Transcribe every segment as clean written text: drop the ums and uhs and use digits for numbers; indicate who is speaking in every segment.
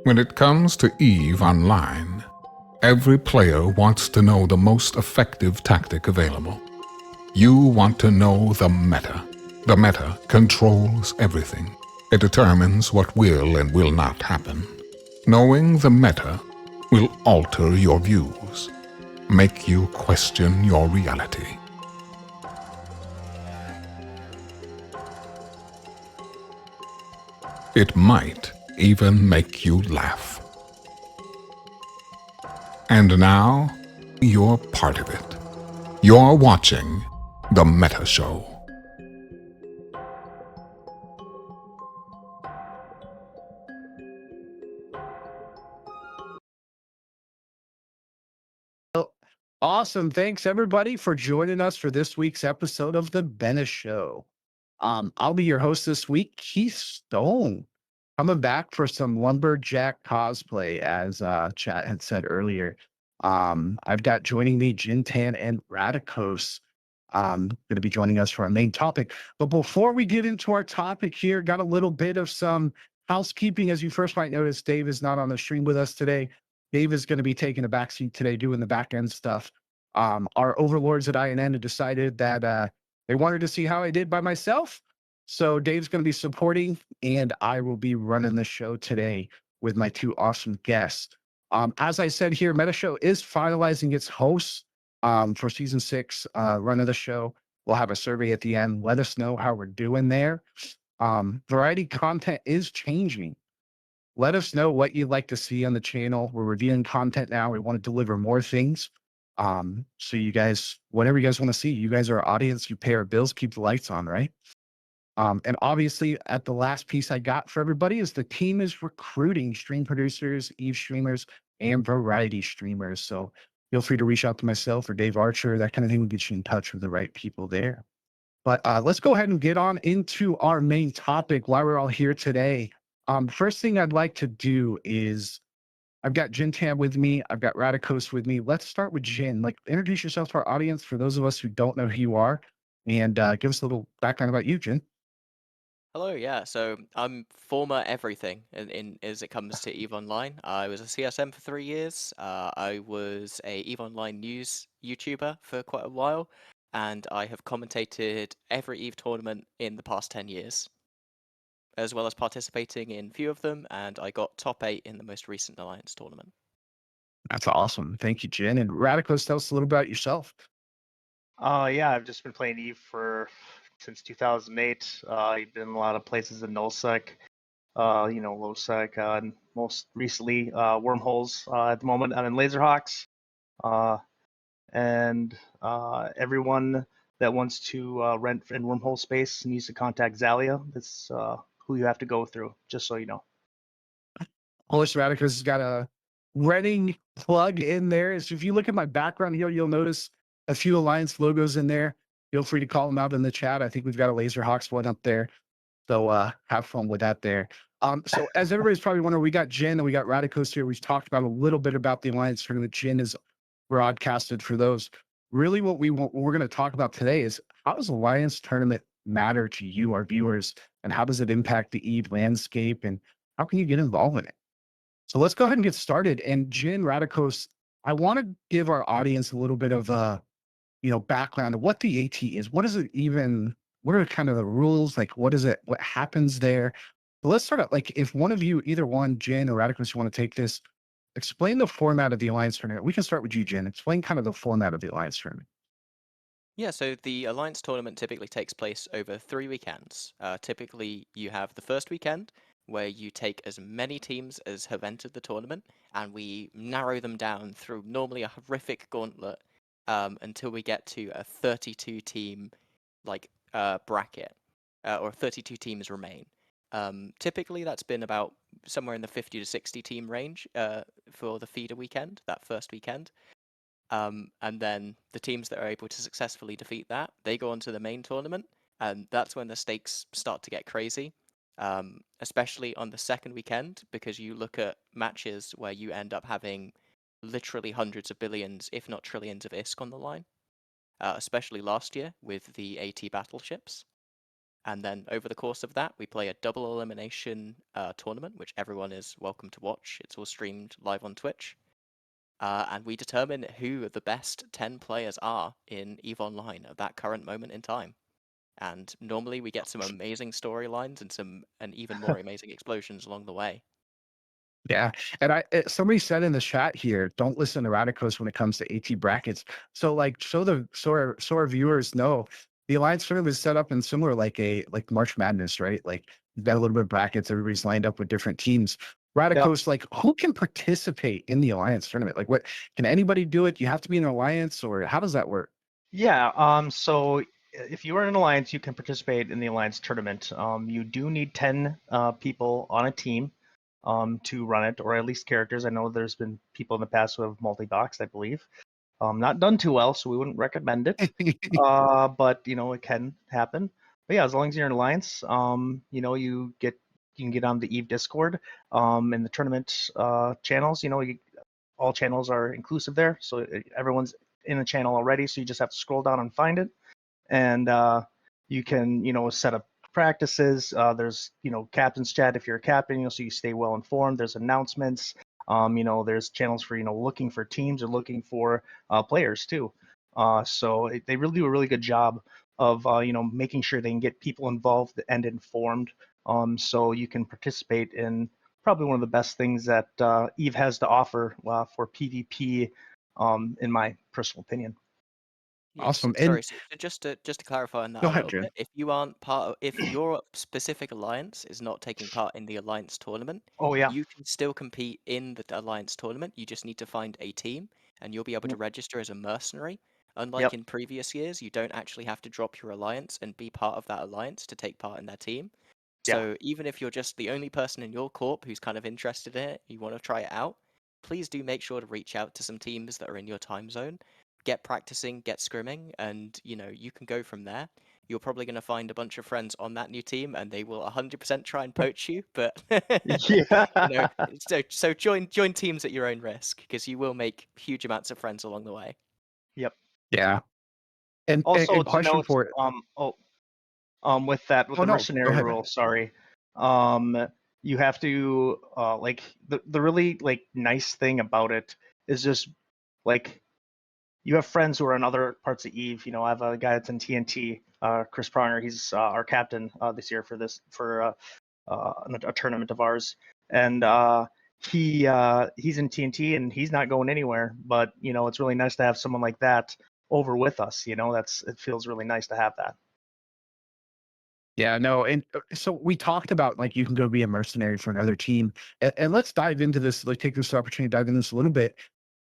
Speaker 1: When it comes to EVE Online, every player wants to know the most effective tactic available. You want to know the meta. The meta controls everything. It determines what will and will not happen. Knowing the meta will alter your views, make you question your reality. It might even make you laugh. And now, you're part of it. You're watching The Meta Show.
Speaker 2: Awesome. Thanks everybody for joining us for this week's episode of the Bennett Show. I'll be your host this week, Keith Stone. Coming back for some lumberjack cosplay, as chat had said earlier. I've got joining me Jin'taan and Radakos. Going to be joining us for our main topic. But before we get into our topic here, got a little bit of some housekeeping. As you first might notice, Dave is not on the stream with us today. Dave is going to be taking a backseat today, doing the back end stuff. Our overlords at INN had decided that they wanted to see how I did by myself. So Dave's going to be supporting, and I will be running the show today with my two awesome guests. As I said here, Meta Show is finalizing its hosts for season 6 run of the show. We'll have a survey at the end. Let us know how we're doing there. Variety content is changing. Let us know what you'd like to see on the channel. We're reviewing content now. We want to deliver more things. So you guys, whatever you guys want to see, you guys are our audience. You pay our bills, keep the lights on, right? And obviously, at the last piece I got for everybody is the team is recruiting stream producers, Eve streamers, and variety streamers. So feel free to reach out to myself or Dave Archer. That kind of thing will get you in touch with the right people there. But let's go ahead and get on into our main topic. Why we're all here today. First thing I'd like to do is I've got Jin'taan with me. I've got Radakos with me. Let's start with Jin. Like, introduce yourself to our audience for those of us who don't know who you are, and give us a little background about you, Jin.
Speaker 3: Hello, yeah. So I'm former everything in as it comes to EVE Online. I was a CSM for 3 years. I was a EVE Online news YouTuber for quite a while, and I have commentated every EVE tournament in the past 10 years, as well as participating in few of them, and I got top 8 in the most recent Alliance tournament.
Speaker 2: That's awesome. Thank you, Jin. And Radakos, tell us a little about yourself.
Speaker 4: Yeah, I've just been playing Eve since 2008. I've been in a lot of places in nullsec, lowsec, and most recently wormholes. At the moment, I'm in Laserhawks, and everyone that wants to rent in wormhole space needs to contact Zalia. That's who you have to go through, just so you know.
Speaker 2: Polish Radicus has got a renting plug in there. So if you look at my background here, you'll notice a few Alliance logos in there. Feel free to call them out in the chat. I think we've got a Laserhawks one up there. So have fun with that there. So as everybody's probably wondering, we got Jin and we got Radakos here. We've talked about a little bit about the Alliance tournament. Jin is broadcasted for those. Really what we're going to talk about today is how does Alliance tournament matter to you, our viewers, and how does it impact the EVE landscape and how can you get involved in it? So let's go ahead and get started. And Jin Radakos, I want to give our audience a little bit of background of what the AT is. What is it even? What are kind of the rules? Like, what is it? What happens there? So let's start out. Like, if one of you, either one, Jin or Radakos, you want to take this, explain the format of the Alliance tournament. We can start with you, Jin. Explain kind of the format of the Alliance tournament.
Speaker 3: Yeah, so the Alliance tournament typically takes place over 3 weekends. Typically, you have the first weekend where you take as many teams as have entered the tournament, and we narrow them down through normally a horrific gauntlet until we get to a 32 team bracket, or 32 teams remain. Typically, that's been about somewhere in the 50 to 60 team range for the feeder weekend, that first weekend. And then the teams that are able to successfully defeat that, they go on to the main tournament, and that's when the stakes start to get crazy, especially on the second weekend, because you look at matches where you end up having literally hundreds of billions, if not trillions of ISK on the line, especially last year with the AT battleships. And then over the course of that, we play a double elimination tournament, which everyone is welcome to watch. It's all streamed live on Twitch. And we determine who the best 10 players are in EVE Online at that current moment in time. And normally we get some amazing storylines and even more amazing explosions along the way.
Speaker 2: Yeah, and somebody said in the chat here, don't listen to Radakos when it comes to AT brackets. So like, so our viewers know, the alliance tournament is set up in similar like March Madness, right? Like you've got a little bit of brackets, everybody's lined up with different teams.
Speaker 4: Yep.
Speaker 2: Radakos, like who can participate in the alliance tournament? Like what can anybody do it? You have to be in an alliance, or how does that work?
Speaker 4: Yeah. So if you are in an alliance, you can participate in the alliance tournament. You do need 10 people on a team to run it, or at least characters. I know there's been people in the past who have multi-boxed, I believe. Not done too well, so we wouldn't recommend it. But it can happen. But yeah, as long as you're in alliance, you can get on the Eve Discord, in the tournament channels. All channels are inclusive there, so everyone's in the channel already. So you just have to scroll down and find it, and you can set up practices. There's captain's chat if you're a captain, so you stay well informed. There's announcements. There's channels for looking for teams or looking for players too. So they really do a really good job of making sure they can get people involved and informed, so you can participate in probably one of the best things that Eve has to offer for PvP, in my personal opinion.
Speaker 3: Yes,
Speaker 2: Awesome.
Speaker 3: sorry.
Speaker 2: And
Speaker 3: So just to clarify on that
Speaker 2: go
Speaker 3: a
Speaker 2: ahead,
Speaker 3: little
Speaker 2: Jen.
Speaker 3: bit, if your specific alliance is not taking part in the alliance tournament,
Speaker 4: Oh yeah.
Speaker 3: you can still compete in the alliance tournament. You just need to find a team, and you'll be able to
Speaker 4: Yep.
Speaker 3: register as a mercenary. Unlike
Speaker 4: Yep.
Speaker 3: in previous years, you don't actually have to drop your alliance and be part of that alliance to take part in their team.
Speaker 4: Yeah.
Speaker 3: So even if you're just the only person in your corp who's kind of interested in it, you want to try it out, please do make sure to reach out to some teams that are in your time zone, get practicing, get scrimming, and you can go from there. You're probably going to find a bunch of friends on that new team, and they will 100% try and poach you. But you know,
Speaker 4: Yeah.
Speaker 3: so join teams at your own risk, because you will make huge amounts of friends along the way.
Speaker 4: Yep.
Speaker 2: Yeah. And
Speaker 4: Also
Speaker 2: and
Speaker 4: to
Speaker 2: question
Speaker 4: note,
Speaker 2: for it.
Speaker 4: with
Speaker 2: Oh
Speaker 4: the
Speaker 2: no, go
Speaker 4: mercenary
Speaker 2: ahead.
Speaker 4: rule, sorry, you have to like the really like nice thing about it is just like you have friends who are in other parts of Eve. I have a guy that's in TNT, Chris Pronger. He's our captain this year for a tournament of ours, and he's in TNT and he's not going anywhere. But it's really nice to have someone like that over with us. It feels really nice to have that.
Speaker 2: Yeah, no, and so we talked about like you can go be a mercenary for another team, and let's dive into this. Like, take this opportunity to dive into this a little bit.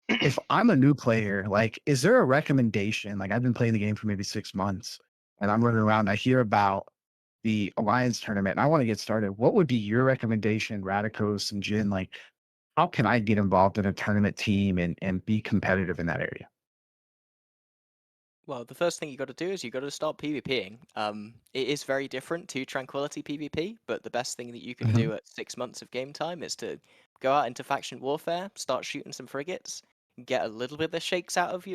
Speaker 2: If I'm a new player, like, is there a recommendation? Like, I've been playing the game for maybe 6 months, and I'm running around. I hear about the Alliance tournament, and I want to get started. What would be your recommendation, Radakos and Jin? Like, how can I get involved in a tournament team and be competitive in that area?
Speaker 3: Well, the first thing you got to do is you got to start PvPing. It is very different to Tranquility PvP, but the best thing that you can
Speaker 2: Mhm.
Speaker 3: do at 6 months of game time is to go out into faction warfare, start shooting some frigates, get a little bit of the shakes out of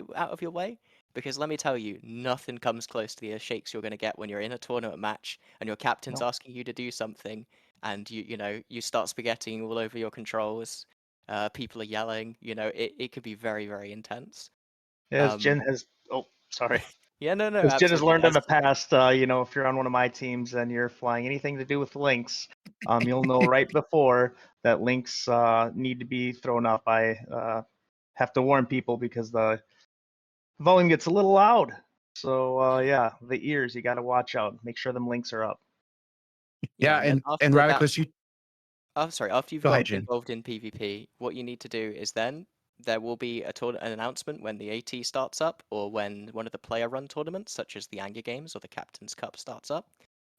Speaker 3: your way. Because let me tell you, nothing comes close to the shakes you're going to get when you're in a tournament match and your captain's
Speaker 4: No.
Speaker 3: asking you to do something, and you start spaghettiing all over your controls. People are yelling. It could be very, very intense.
Speaker 4: As
Speaker 3: Um,
Speaker 4: Jen has, oh, sorry.
Speaker 3: yeah, no,
Speaker 4: As Jen has
Speaker 3: absolutely.
Speaker 4: learned in the past, if you're on one of my teams and you're flying anything to do with links, you'll know right before that links need to be thrown up. I have to warn people because the volume gets a little loud. So yeah, the ears, you got to watch out. Make sure them links are up.
Speaker 3: Yeah,
Speaker 2: Yeah,
Speaker 3: and then
Speaker 2: and
Speaker 3: after that,
Speaker 2: Radakos, you
Speaker 3: sorry, after you've
Speaker 2: go ahead,
Speaker 3: got
Speaker 2: Jin.
Speaker 3: involved in PvP, what you need to do is then there will be an announcement when the AT starts up, or when one of the player-run tournaments, such as the Anger Games or the Captain's Cup, starts up.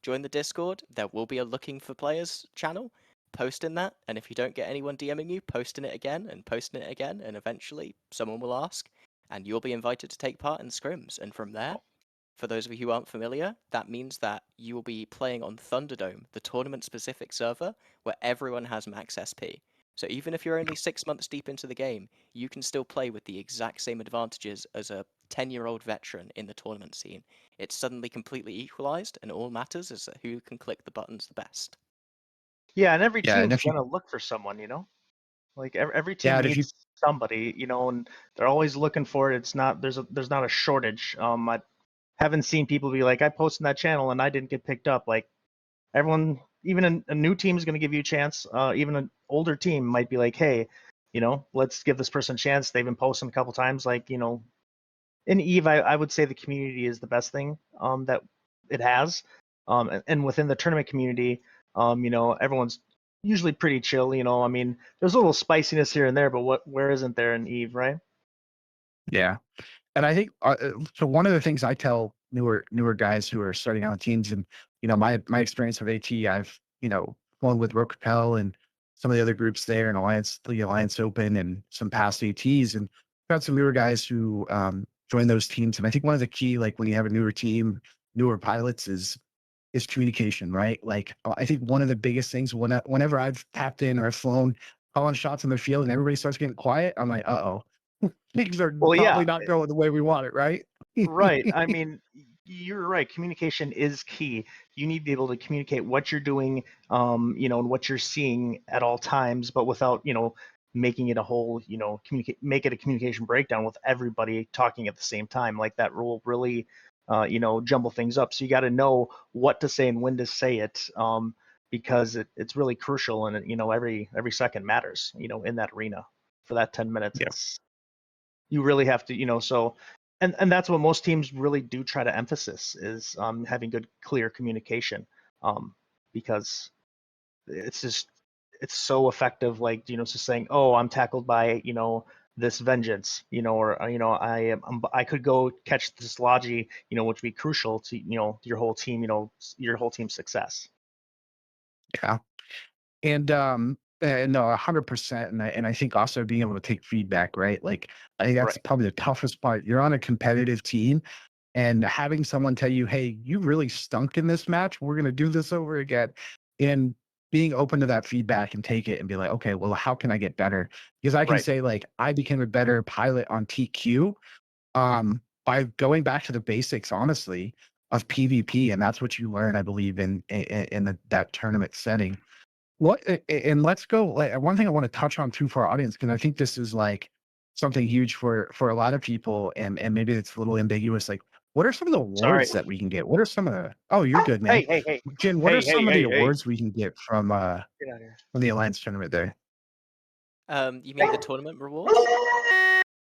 Speaker 3: Join the Discord. There will be a Looking for Players channel. Post in that, and if you don't get anyone DMing you, post in it again, and post in it again, and eventually someone will ask, and you'll be invited to take part in scrims. And from there, for those of you who aren't familiar, that means that you will be playing on Thunderdome, the tournament-specific server where everyone has max SP. So even if you're only 6 months deep into the game, you can still play with the exact same advantages as a 10-year-old veteran in the tournament scene. It's suddenly completely equalized, and all matters is who can click the buttons the best.
Speaker 4: Yeah, and every
Speaker 2: Yeah, and
Speaker 4: team's
Speaker 2: if you
Speaker 4: gonna look for someone, Like every
Speaker 2: yeah,
Speaker 4: team
Speaker 2: and if you
Speaker 4: needs somebody, and they're always looking for it. It's not there's not a shortage. I haven't seen people be like, I posted that channel and I didn't get picked up. Like everyone, even a new team is going to give you a chance. Even an older team might be like, hey, let's give this person a chance. They've been posting a couple times. Like, in Eve, I would say the community is the best thing that it has. And within the tournament community, everyone's usually pretty chill. I mean, there's a little spiciness here and there, but where isn't there in Eve, right?
Speaker 2: yeah. And I think so. One of the things I tell newer guys who are starting out on teams, and my experience with AT, I've flown with Rocapel and some of the other groups there, and the Alliance Open, and some past ATs, and got some newer guys who join those teams. And I think one of the key, like when you have a newer team, newer pilots, is communication, right? Like I think one of the biggest things whenever I've tapped in or flown, calling shots in the field, and everybody starts getting quiet, I'm like, uh oh, things are
Speaker 4: Well, yeah,
Speaker 2: probably not going the way we want it, right?
Speaker 4: right. I mean, you're right. Communication is key. You need to be able to communicate what you're doing, and what you're seeing at all times, but without, making it a whole, make it a communication breakdown with everybody talking at the same time. Like that will really, jumble things up. So you got to know what to say and when to say it, because it's really crucial, and every second matters, in that arena. For that 10 minutes,
Speaker 2: Yeah.
Speaker 4: you really have to, so and that's what most teams really do try to emphasis is having good, clear communication, because it's so effective. Like, just saying, oh, I'm tackled by this vengeance, or I could go catch this logi, which would be crucial to your whole team, your whole team's success.
Speaker 2: Yeah. And no, 100%. And I think also being able to take feedback, right? Like I think that's
Speaker 4: Right.
Speaker 2: probably the toughest part. You're on a competitive team, and having someone tell you, "Hey, you really stunk in this match. We're gonna do this over again," and being open to that feedback and take it and be like, "Okay, well, how can I get better?" Because I can
Speaker 4: Right.
Speaker 2: say like I became a better pilot on TQ by going back to the basics, honestly, of PvP, and that's what you learn, I believe, in that tournament setting. And let's go. Like, one thing I want to touch on too for our audience, because I think this is like something huge for a lot of people, and maybe it's a little ambiguous. Like, what are some of the
Speaker 4: Sorry.
Speaker 2: awards that we can get? What are some of the? Oh, you're good, man.
Speaker 4: Hey, hey, hey,
Speaker 2: Jin, what are
Speaker 4: hey, hey,
Speaker 2: some of the
Speaker 4: hey, hey.
Speaker 2: awards we can get
Speaker 4: Get out of here.
Speaker 2: from the Alliance tournament there?
Speaker 3: You mean the tournament rewards?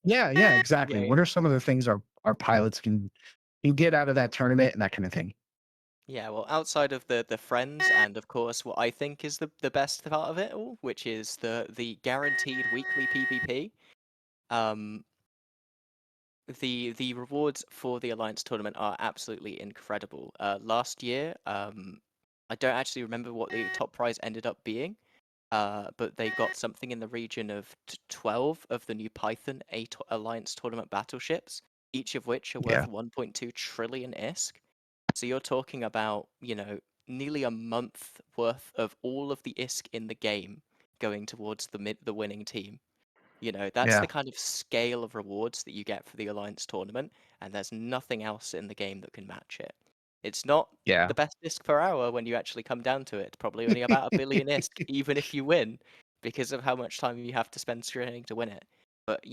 Speaker 2: Yeah, exactly.
Speaker 3: Yeah.
Speaker 2: What are some of the things our pilots can get out of that tournament and that kind of thing?
Speaker 3: Yeah, well, outside of the friends, and of course what I think is the best part of it all, which is the guaranteed weekly PvP. Um, the rewards for the Alliance tournament are absolutely incredible. Last year, I don't actually remember what the top prize ended up being, but they got something in the region of 12 of the new Python Alliance tournament battleships, each of which are
Speaker 2: Yeah,
Speaker 3: worth 1.2 trillion ISK. So you're talking about, nearly a month worth of all of the ISK in the game going towards the winning team. That's
Speaker 2: yeah,
Speaker 3: the kind of scale of rewards that you get for the Alliance tournament, and there's nothing else in the game that can match it. It's not
Speaker 2: yeah,
Speaker 3: the best ISK per hour when you actually come down to it. It's probably only about 1 billion ISK, even if you win, because of how much time you have to spend training to win it. But,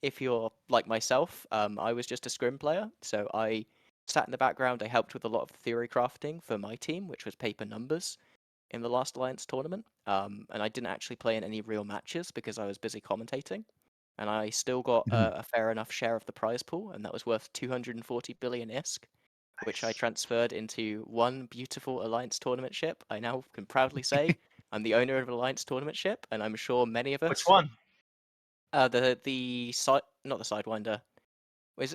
Speaker 3: if you're like myself, I was just a scrim player, so I sat in the background. I helped with a lot of theory crafting for my team, which was paper numbers in the last Alliance tournament. And I didn't actually play in any real matches because I was busy commentating. And I still got
Speaker 2: Mhm.
Speaker 3: a fair enough share of the prize pool, and that was worth 240 billion ISK, which I transferred into one beautiful Alliance tournament ship. I now can proudly say I'm the owner of an Alliance tournament ship, and I'm sure many of
Speaker 4: Which
Speaker 3: us.
Speaker 4: one?
Speaker 3: The side, not the Sidewinder.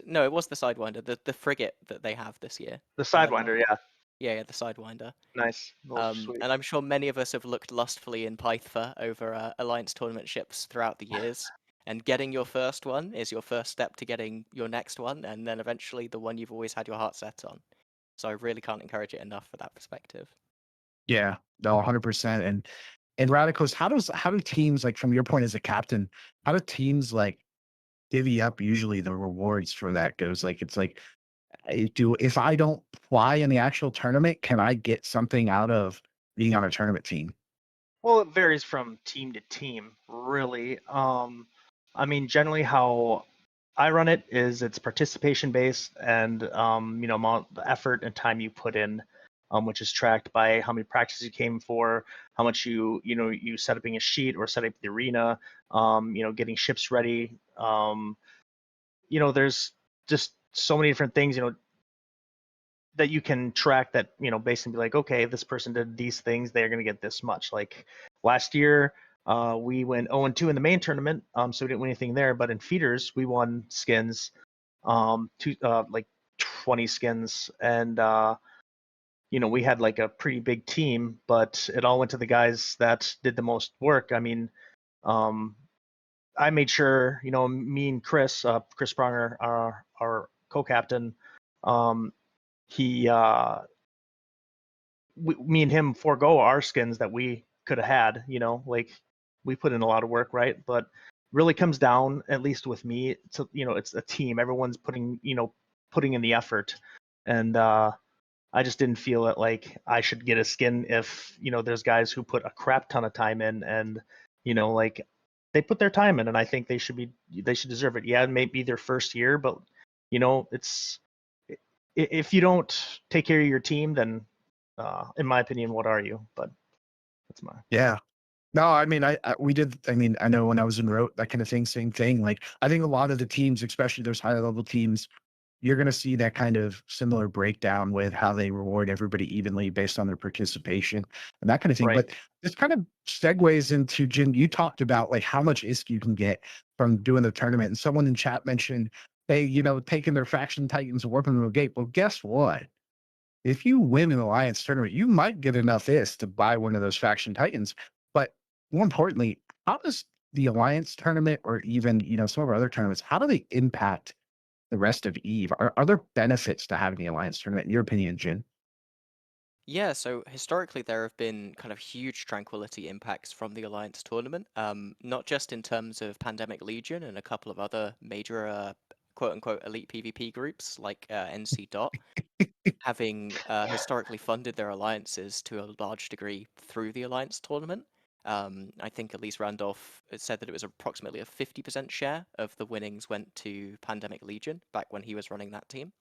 Speaker 3: No, it was the Sidewinder, the frigate that they have this year.
Speaker 4: The
Speaker 3: Um,
Speaker 4: Sidewinder, yeah.
Speaker 3: yeah, the Sidewinder.
Speaker 4: Nice. Those are sweet.
Speaker 3: And I'm sure many of us have looked lustfully in Pythfa over Alliance tournament ships throughout the years. And getting your first one is your first step to getting your next one, and then eventually the one you've always had your heart set on. So I really can't encourage it enough for that perspective.
Speaker 2: Yeah, no, 100%. And Radakos, how do teams, like from your point as a captain, how do teams like divvy up usually the rewards for that goes? Like, it's like, if I don't fly in the actual tournament, can I get something out of being on a tournament team?
Speaker 4: Well, it varies from team to team, really. I mean, generally how I run it is it's participation based and amount the effort and time you put in, which is tracked by how many practices you came for, how much you set up a sheet or set up the arena, getting ships ready. There's just so many different things, that you can track that, basically be like, okay, this person did these things, they're going to get this much. Like last year, we went 0-2 in the main tournament, so we didn't win anything there. But in feeders, we won skins, like 20 skins, and we had like a pretty big team, but it all went to the guys that did the most work. I mean, I made sure, me and Chris Pronger, our co-captain, he me and him forego our skins that we could have had, like we put in a lot of work, right? But really comes down, at least with me, to it's a team. Everyone's putting in the effort, and I just didn't feel it like I should get a skin if there's guys who put a crap ton of time in, and like they put their time in, and I think they should deserve it. Yeah, it may be their first year, but it's if you don't take care of your team, then in my opinion, what are you? But that's my
Speaker 2: Yeah. No, I mean, we did. I mean, I know when I was in rote, that kind of thing, same thing. Like, I think a lot of the teams, especially those high level teams, you're going to see that kind of similar breakdown with how they reward everybody evenly based on their participation and that kind of thing.
Speaker 4: right.
Speaker 2: But this kind of segues into Jin. You talked about like how much ISK you can get from doing the tournament, and someone in chat mentioned they, taking their faction titans and warping them to a gate. Well, guess what? If you win an alliance tournament, you might get enough ISK to buy one of those faction titans. But more importantly, how does the alliance tournament or even some of our other tournaments, how do they impact the rest of Eve? Are there benefits to having the alliance tournament in your opinion, Jin?
Speaker 3: Yeah, so historically there have been kind of huge tranquility impacts from the Alliance tournament, not just in terms of Pandemic Legion and a couple of other major quote-unquote elite PvP groups like NC Dot, having historically funded their alliances to a large degree through the Alliance tournament. I think at least Randolph said that it was approximately a 50% share of the winnings went to Pandemic Legion back when he was running that team.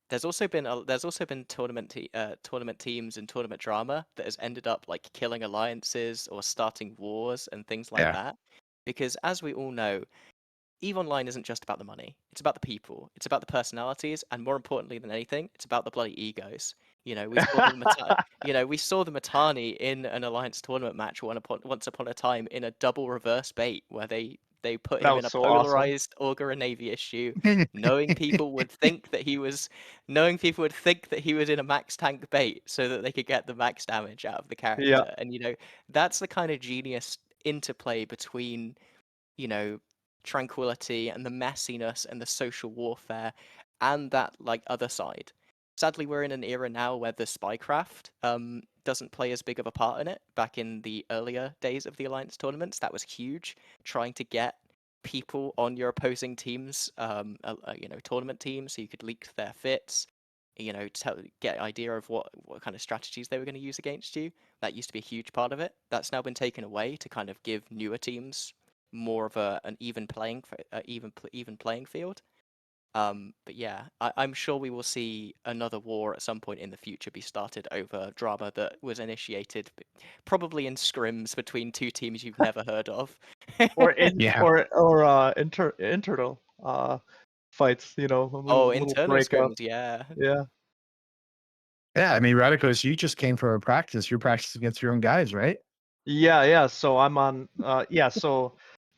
Speaker 3: There's also been tournament teams and tournament drama that has ended up like killing alliances or starting wars and things like
Speaker 2: Yeah.
Speaker 3: that. Because as we all know, EVE Online isn't just about the money. It's about the people. It's about the personalities, and more importantly than anything, it's about the bloody egos. We saw the Matani in an alliance tournament match once upon a time in a double reverse bait where they put
Speaker 4: That
Speaker 3: him
Speaker 4: was
Speaker 3: in a
Speaker 4: so awesome.
Speaker 3: polarized Augur and Navy issue, knowing people would think that he was in a max tank bait so that they could get the max damage out of the
Speaker 4: Yeah.
Speaker 3: character. And that's the kind of genius interplay between you know, tranquility and the messiness and the social warfare and that like other side. Sadly, we're in an era now where the spycraft doesn't play as big of a part in it. Back in the earlier days of the Alliance tournaments, that was huge. Trying to get people on your opposing teams, tournament teams, so you could leak their fits. Get an idea of what kind of strategies they were going to use against you. That used to be a huge part of it. That's now been taken away to kind of give newer teams more of an even playing field. But yeah, I'm sure we will see another war at some point in the future be started over drama that was initiated probably in scrims between two teams you've never heard of.
Speaker 4: Or in
Speaker 2: Yeah.
Speaker 4: or internal fights, a
Speaker 3: Oh,
Speaker 4: little
Speaker 3: internal
Speaker 4: breakup.
Speaker 3: scrims, yeah.
Speaker 4: Yeah.
Speaker 2: Yeah. I mean, Radakos, you just came for a practice. You're practicing against your own guys, right?
Speaker 4: Yeah. So I'm on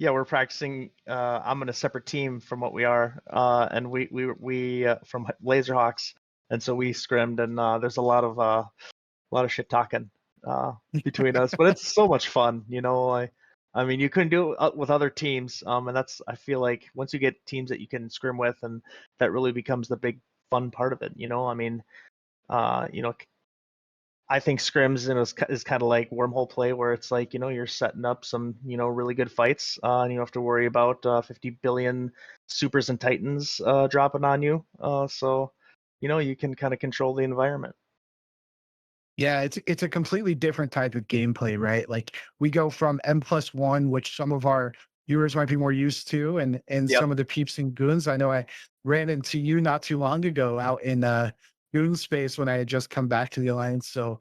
Speaker 4: we're practicing. I'm in a separate team from what we are. And we from Laserhawks, and so we scrimmed, and there's a lot of shit talking between us, but it's so much fun. I mean, you couldn't do it with other teams, and that's, I feel like once you get teams that you can scrim with, and that really becomes the big fun part of it. I mean, I think scrims is kind of like wormhole play, where it's like, you're setting up some, really good fights, and you don't have to worry about 50 billion supers and titans dropping on you. So, you can kind of control the environment.
Speaker 2: Yeah, it's a completely different type of gameplay, right? Like we go from M+1, which some of our viewers might be more used to, and
Speaker 4: Yep.
Speaker 2: some of the peeps and goons. I know I ran into you not too long ago out in goon space when I had just come back to the alliance. So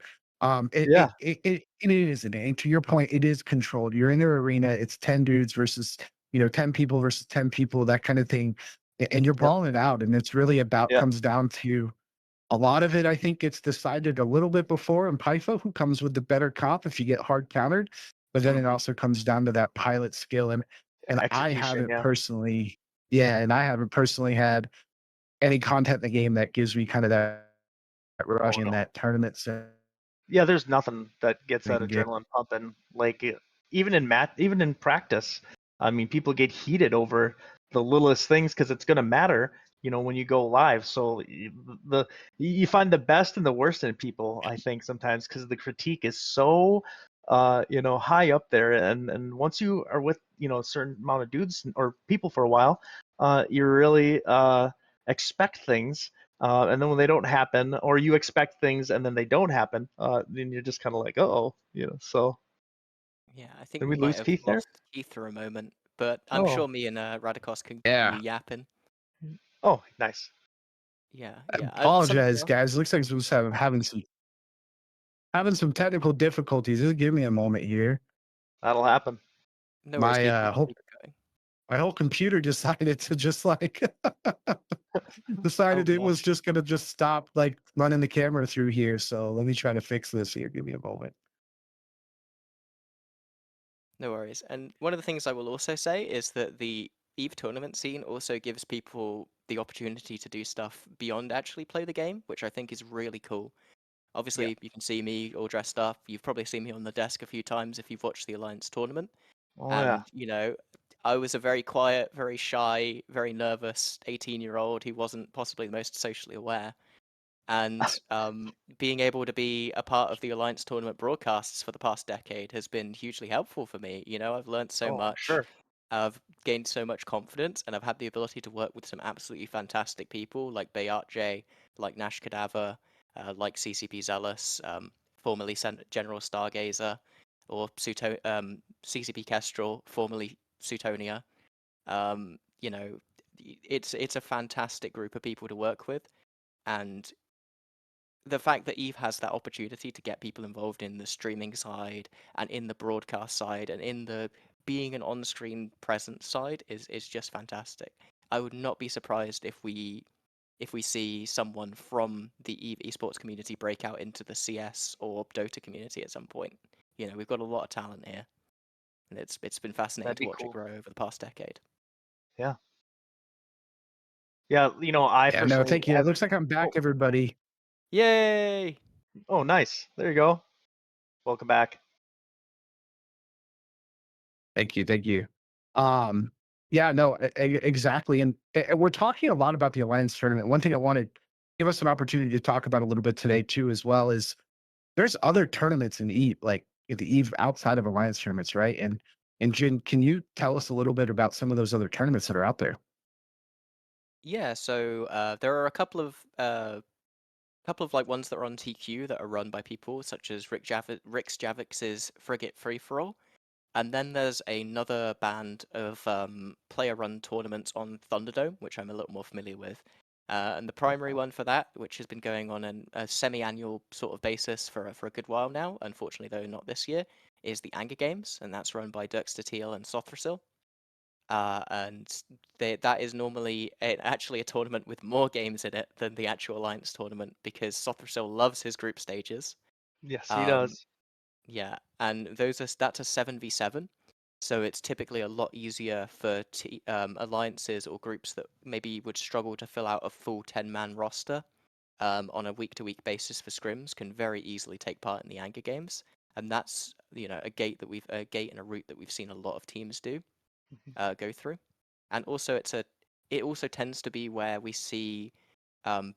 Speaker 2: it
Speaker 4: Yeah.
Speaker 2: it it, it, it is, and to your point, it is controlled. You're in the arena, it's 10 dudes versus 10 people versus 10 people, that kind of thing. And you're
Speaker 4: Yep.
Speaker 2: balling it out. And it's really about
Speaker 4: Yeah.
Speaker 2: comes down to a lot of it, I think, gets decided a little bit before in Python, who comes with the better comp if you get hard countered. But then it
Speaker 4: Mhm.
Speaker 2: also comes down to that pilot skill. And I
Speaker 4: Execution.
Speaker 2: haven't
Speaker 4: Yeah.
Speaker 2: personally, yeah, and I haven't personally had any content in the game that gives me kind of that rush
Speaker 4: Oh
Speaker 2: in
Speaker 4: no.
Speaker 2: that tournament setting.
Speaker 4: Yeah, there's nothing that gets that
Speaker 2: Game.
Speaker 4: adrenaline pumping. Like even in practice, I mean, people get heated over the littlest things because it's going to matter, when you go live. So you find the best and the worst in people, I think sometimes, because the critique is so high up there, and once you are with a certain amount of dudes or people for a while, you really expect things, and then when they don't happen, or you expect things and then they don't happen, then you're just kind of like, oh, So
Speaker 3: Yeah, I think
Speaker 4: did
Speaker 3: we
Speaker 4: we
Speaker 3: might
Speaker 4: lose
Speaker 3: have
Speaker 4: Keith there?
Speaker 3: lost Keith for a moment, but I'm
Speaker 4: Oh,
Speaker 3: sure me and Radakos can
Speaker 2: Yeah.
Speaker 3: continue yapping.
Speaker 4: oh, nice.
Speaker 3: Yeah,
Speaker 2: I
Speaker 3: yeah. Something
Speaker 2: apologize,
Speaker 3: else.
Speaker 2: guys. Looks like we're having some technical difficulties. Just give me a moment here.
Speaker 4: That'll happen.
Speaker 3: No worries,
Speaker 2: My
Speaker 3: Keith. We can
Speaker 2: whole
Speaker 3: keep it going.
Speaker 2: my whole computer decided to just like
Speaker 4: Oh
Speaker 2: decided it was
Speaker 4: gosh.
Speaker 2: just gonna just stop like running the camera through here. So let me try to fix this here. Give me a moment.
Speaker 3: No worries. And one of the things I will also say is that the EVE tournament scene also gives people the opportunity to do stuff beyond actually play the game, which I think is really cool.
Speaker 4: Yeah.
Speaker 3: Obviously, you can see me all dressed up. You've probably seen me on the desk a few times if you've watched the Alliance tournament.
Speaker 4: Oh yeah.
Speaker 3: And, I was a very quiet, very shy, very nervous 18-year-old who wasn't possibly the most socially aware. And being able to be a part of the Alliance tournament broadcasts for the past decade has been hugely helpful for me. I've learned so
Speaker 4: Oh, I'm
Speaker 3: much,
Speaker 4: sure.
Speaker 3: I've gained so much confidence, and I've had the ability to work with some absolutely fantastic people like Bayat J, like Nash Cadaver, like CCP Zealous, formerly General Stargazer, or CCP Kestrel, formerly Sutonia. Um, you know, it's a fantastic group of people to work with, and the fact that Eve has that opportunity to get people involved in the streaming side and in the broadcast side and in the being an on-screen presence side is just fantastic. I would not be surprised if we see someone from the Eve esports community break out into the CS or Dota community at some point. We've got a lot of talent here, and it's been fascinating
Speaker 4: That'd
Speaker 3: to
Speaker 4: be
Speaker 3: watch it
Speaker 4: cool.
Speaker 3: grow over the past decade.
Speaker 4: Yeah. Yeah. I
Speaker 2: Yeah, no,
Speaker 4: personally
Speaker 2: thank you. It
Speaker 4: have.
Speaker 2: looks like I'm back,
Speaker 4: Oh,
Speaker 2: everybody.
Speaker 3: Yay!
Speaker 4: oh, nice. There you go. Welcome back.
Speaker 2: Thank you, thank you. Um, yeah, no, exactly. And we're talking a lot about the Alliance tournament. One thing I wanted to give us an opportunity to talk about a little bit today too, as well, is there's other tournaments in Eve, like the Eve outside of Alliance tournaments, right? And Jin, can you tell us a little bit about some of those other tournaments that are out there?
Speaker 3: Yeah, so there are a couple of like ones that are on TQ that are run by people such as Rick's Javix's Frigate Free For All, and then there's another band of player-run tournaments on Thunderdome, which I'm a little more familiar with. And the primary one for that, which has been going on a semi-annual sort of basis for a good while now, unfortunately though not this year, is the Anger Games, and that's run by Dirkster Teal and Sothrasil. And that is normally actually a tournament with more games in it than the actual Alliance tournament because Sothrasil loves his group stages.
Speaker 4: Yes, he
Speaker 3: Um,
Speaker 4: does.
Speaker 3: yeah, and that's a 7v7, so it's typically a lot easier for alliances or groups that maybe would struggle to fill out a full 10-man roster on a week-to-week basis for scrims can very easily take part in the Anger Games, and that's a gate and a route that we've seen a lot of teams
Speaker 4: Mhm.
Speaker 3: go through. And also it also tends to be where we see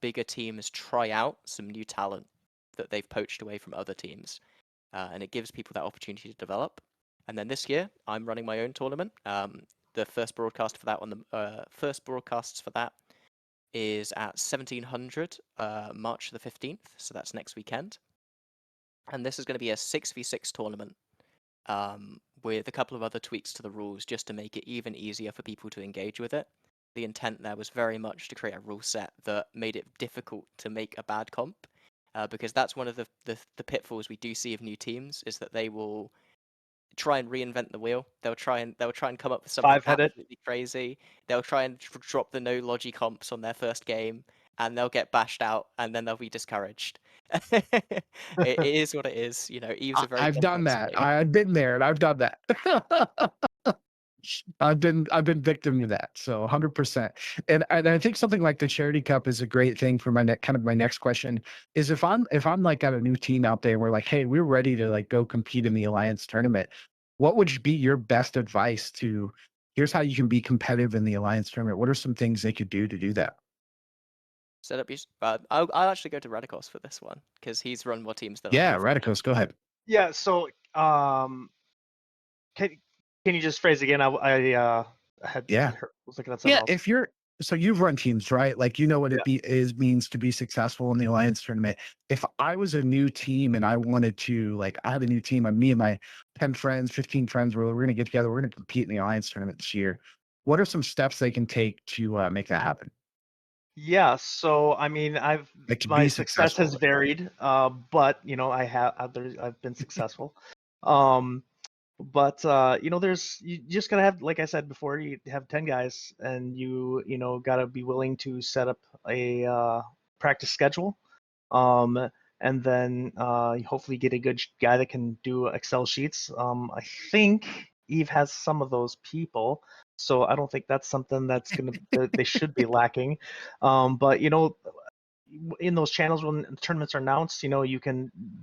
Speaker 3: bigger teams try out some new talent. that they've poached away from other teams, and it gives people that opportunity to develop. And then this year, I'm running my own tournament. The first broadcast for that first broadcasts for that is at 1700 March the 15th, so that's next weekend. And this is going to be a 6v6 tournament with a couple of other tweaks to the rules just to make it even easier for people to engage with it. The intent there was very much to create a rule set that made it difficult to make a bad comp, because that's one of the pitfalls we do see of new teams, is that they will try and reinvent the wheel. They'll try and come up with something
Speaker 4: Five-headed.
Speaker 3: absolutely crazy. They'll try and drop the no logi comps on their first game, and they'll get bashed out, and then they'll be discouraged. It is what it is. You know, Eve's a very
Speaker 2: I've done
Speaker 3: complex
Speaker 2: that.
Speaker 3: game.
Speaker 2: I've been there and I've done that. I've been victim to that. So 100%. And I think something like the Charity Cup is a great thing for my next question is if I'm like got a new team out there and we're like, hey, we're ready to like go compete in the Alliance tournament. What would be your best advice to here's how you can be competitive in the Alliance tournament? What are some things they could do to do that?
Speaker 3: Set up your. I'll actually go to Radakos for this one because he's run more teams than I
Speaker 2: Yeah,
Speaker 3: have.
Speaker 2: Radakos, go ahead.
Speaker 4: Yeah. So, can you just phrase again? I
Speaker 2: Yeah.
Speaker 4: was looking at something
Speaker 2: Yeah,
Speaker 4: else.
Speaker 2: if you're so you've run teams, right? Like you know what
Speaker 4: Yeah.
Speaker 2: means to be successful in the Alliance tournament. If I was a new team and I wanted to like I had a new team, me and my 10 friends, 15 friends, we're gonna get together, we're gonna compete in the Alliance tournament this year. What are some steps they can take to make that happen?
Speaker 4: Yeah, so I mean,
Speaker 2: Like to
Speaker 4: my
Speaker 2: be
Speaker 4: success has
Speaker 2: successful.
Speaker 4: varied, but you know, I've been successful. Um, but you know, you just gotta have, like I said before, you have 10 guys, and you know gotta be willing to set up a practice schedule, and then hopefully get a good guy that can do Excel sheets. I think Eve has some of those people, so I don't think that's something that they should be lacking. But you know, in those channels when tournaments are announced, you know,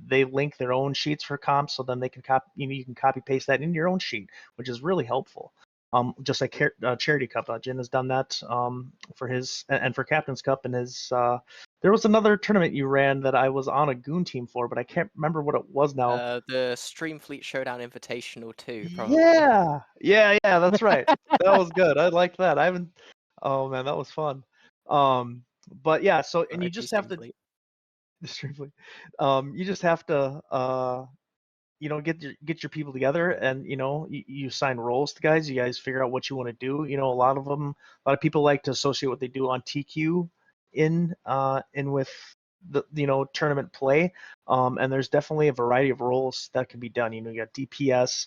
Speaker 4: they link their own sheets for comps, so then they can you can copy paste that in your own sheet, which is really helpful. Just like Charity Cup, Jin has done that for his and for Captain's Cup, and his. There was another tournament you ran that I was on a goon team for, but I can't remember what it was now.
Speaker 3: The Streamfleet Showdown Invitational 2, probably.
Speaker 4: Yeah, that's right. That was good. I liked that. I haven't. Oh man, that was fun. But yeah, so and you
Speaker 3: RIP
Speaker 4: just have to
Speaker 3: Streamfleet.
Speaker 4: extremely. You just have to, you know, get your people together, and you know, you assign roles to guys. You guys figure out what you want to do. You know, a lot of people like to associate what they do on TQ in with the you know tournament play. And there's definitely a variety of roles that can be done. You know, you got DPS,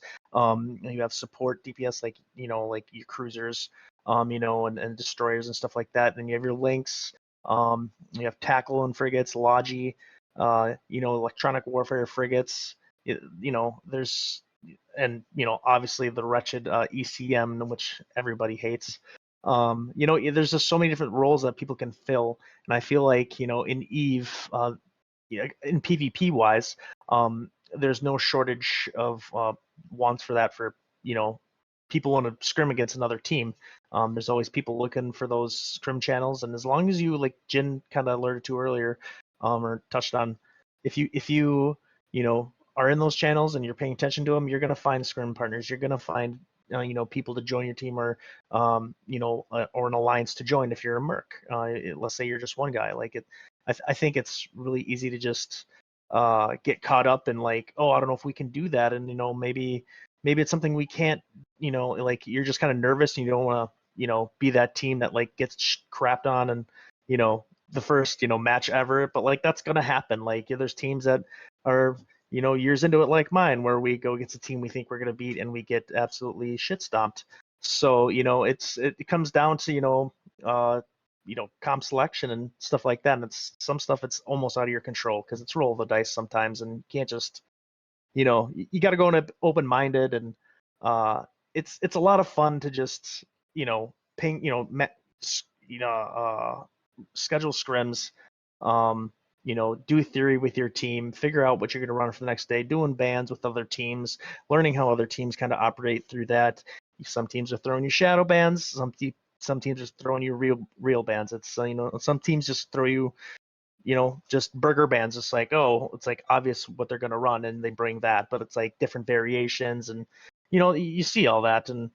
Speaker 4: you have support DPS, like you know, like your cruisers, you know, and destroyers and stuff like that. Then you have your links. You have tackle and frigates, logi, you know, electronic warfare frigates. You know, there's and you know, obviously the wretched ECM, which everybody hates. You know, there's just so many different roles that people can fill, and I feel like you know, in Eve, yeah, in PvP wise, there's no shortage of wants for that. For you know, people want to scrim against another team. There's always people looking for those scrim channels, and as long as you, like Jin kind of alerted to earlier, or touched on, if you you know are in those channels and you're paying attention to them, you're gonna find scrim partners. You're gonna find you know, people to join your team, or you know, or an alliance to join if you're a merc. Let's say you're just one guy. Like it, I think it's really easy to just get caught up in like, oh, I don't know if we can do that, and you know, maybe it's something we can't. You know, like you're just kind of nervous and you don't want to, you know, be that team that like gets crapped on and you know the first you know match ever. But like that's gonna happen. Like there's teams that are you know years into it like mine where we go against a team we think we're gonna beat and we get absolutely shit stomped. So you know it comes down to you know comp selection and stuff like that, and it's some stuff it's almost out of your control because it's roll of the dice sometimes, and you can't just you know you got to go in open minded, and uh it's a lot of fun to just you know ping you know you know schedule scrims, um you know do theory with your team, figure out what you're going to run for the next day, doing bans with other teams, learning how other teams kind of operate through that. Some teams are throwing you shadow bans, some teams just throwing you real bans. It's you know some teams just throw you just burger bands. It's like, oh, it's like obvious what they're gonna run, and they bring that, but it's like different variations, and you see all that, and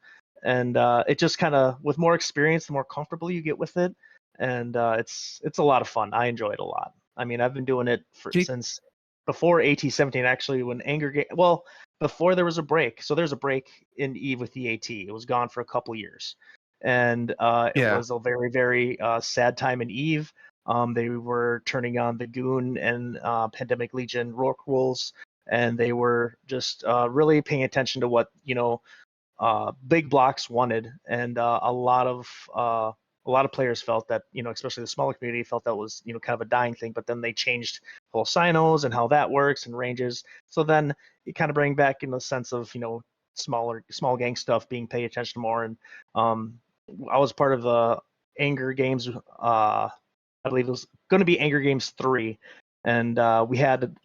Speaker 4: it just kind of, with more experience, the more comfortable you get with it, and it's a lot of fun. I enjoy it a lot. I mean, I've been doing it since before AT17, actually, when before there was a break. So there's a break in EVE with the AT. It was gone for a couple years, and it was a very, very sad time in EVE. They were turning on the Goon and Pandemic Legion Rourke rules, and they were just really paying attention to what big blocks wanted, and a lot of players felt that, especially the smaller community, felt that was kind of a dying thing. But then they changed whole sinos and how that works and ranges. So then you kind of bring back the sense of small gang stuff being paid attention to more. And I was part of the Anger Games. I believe it was going to be Anger Games 3, and we had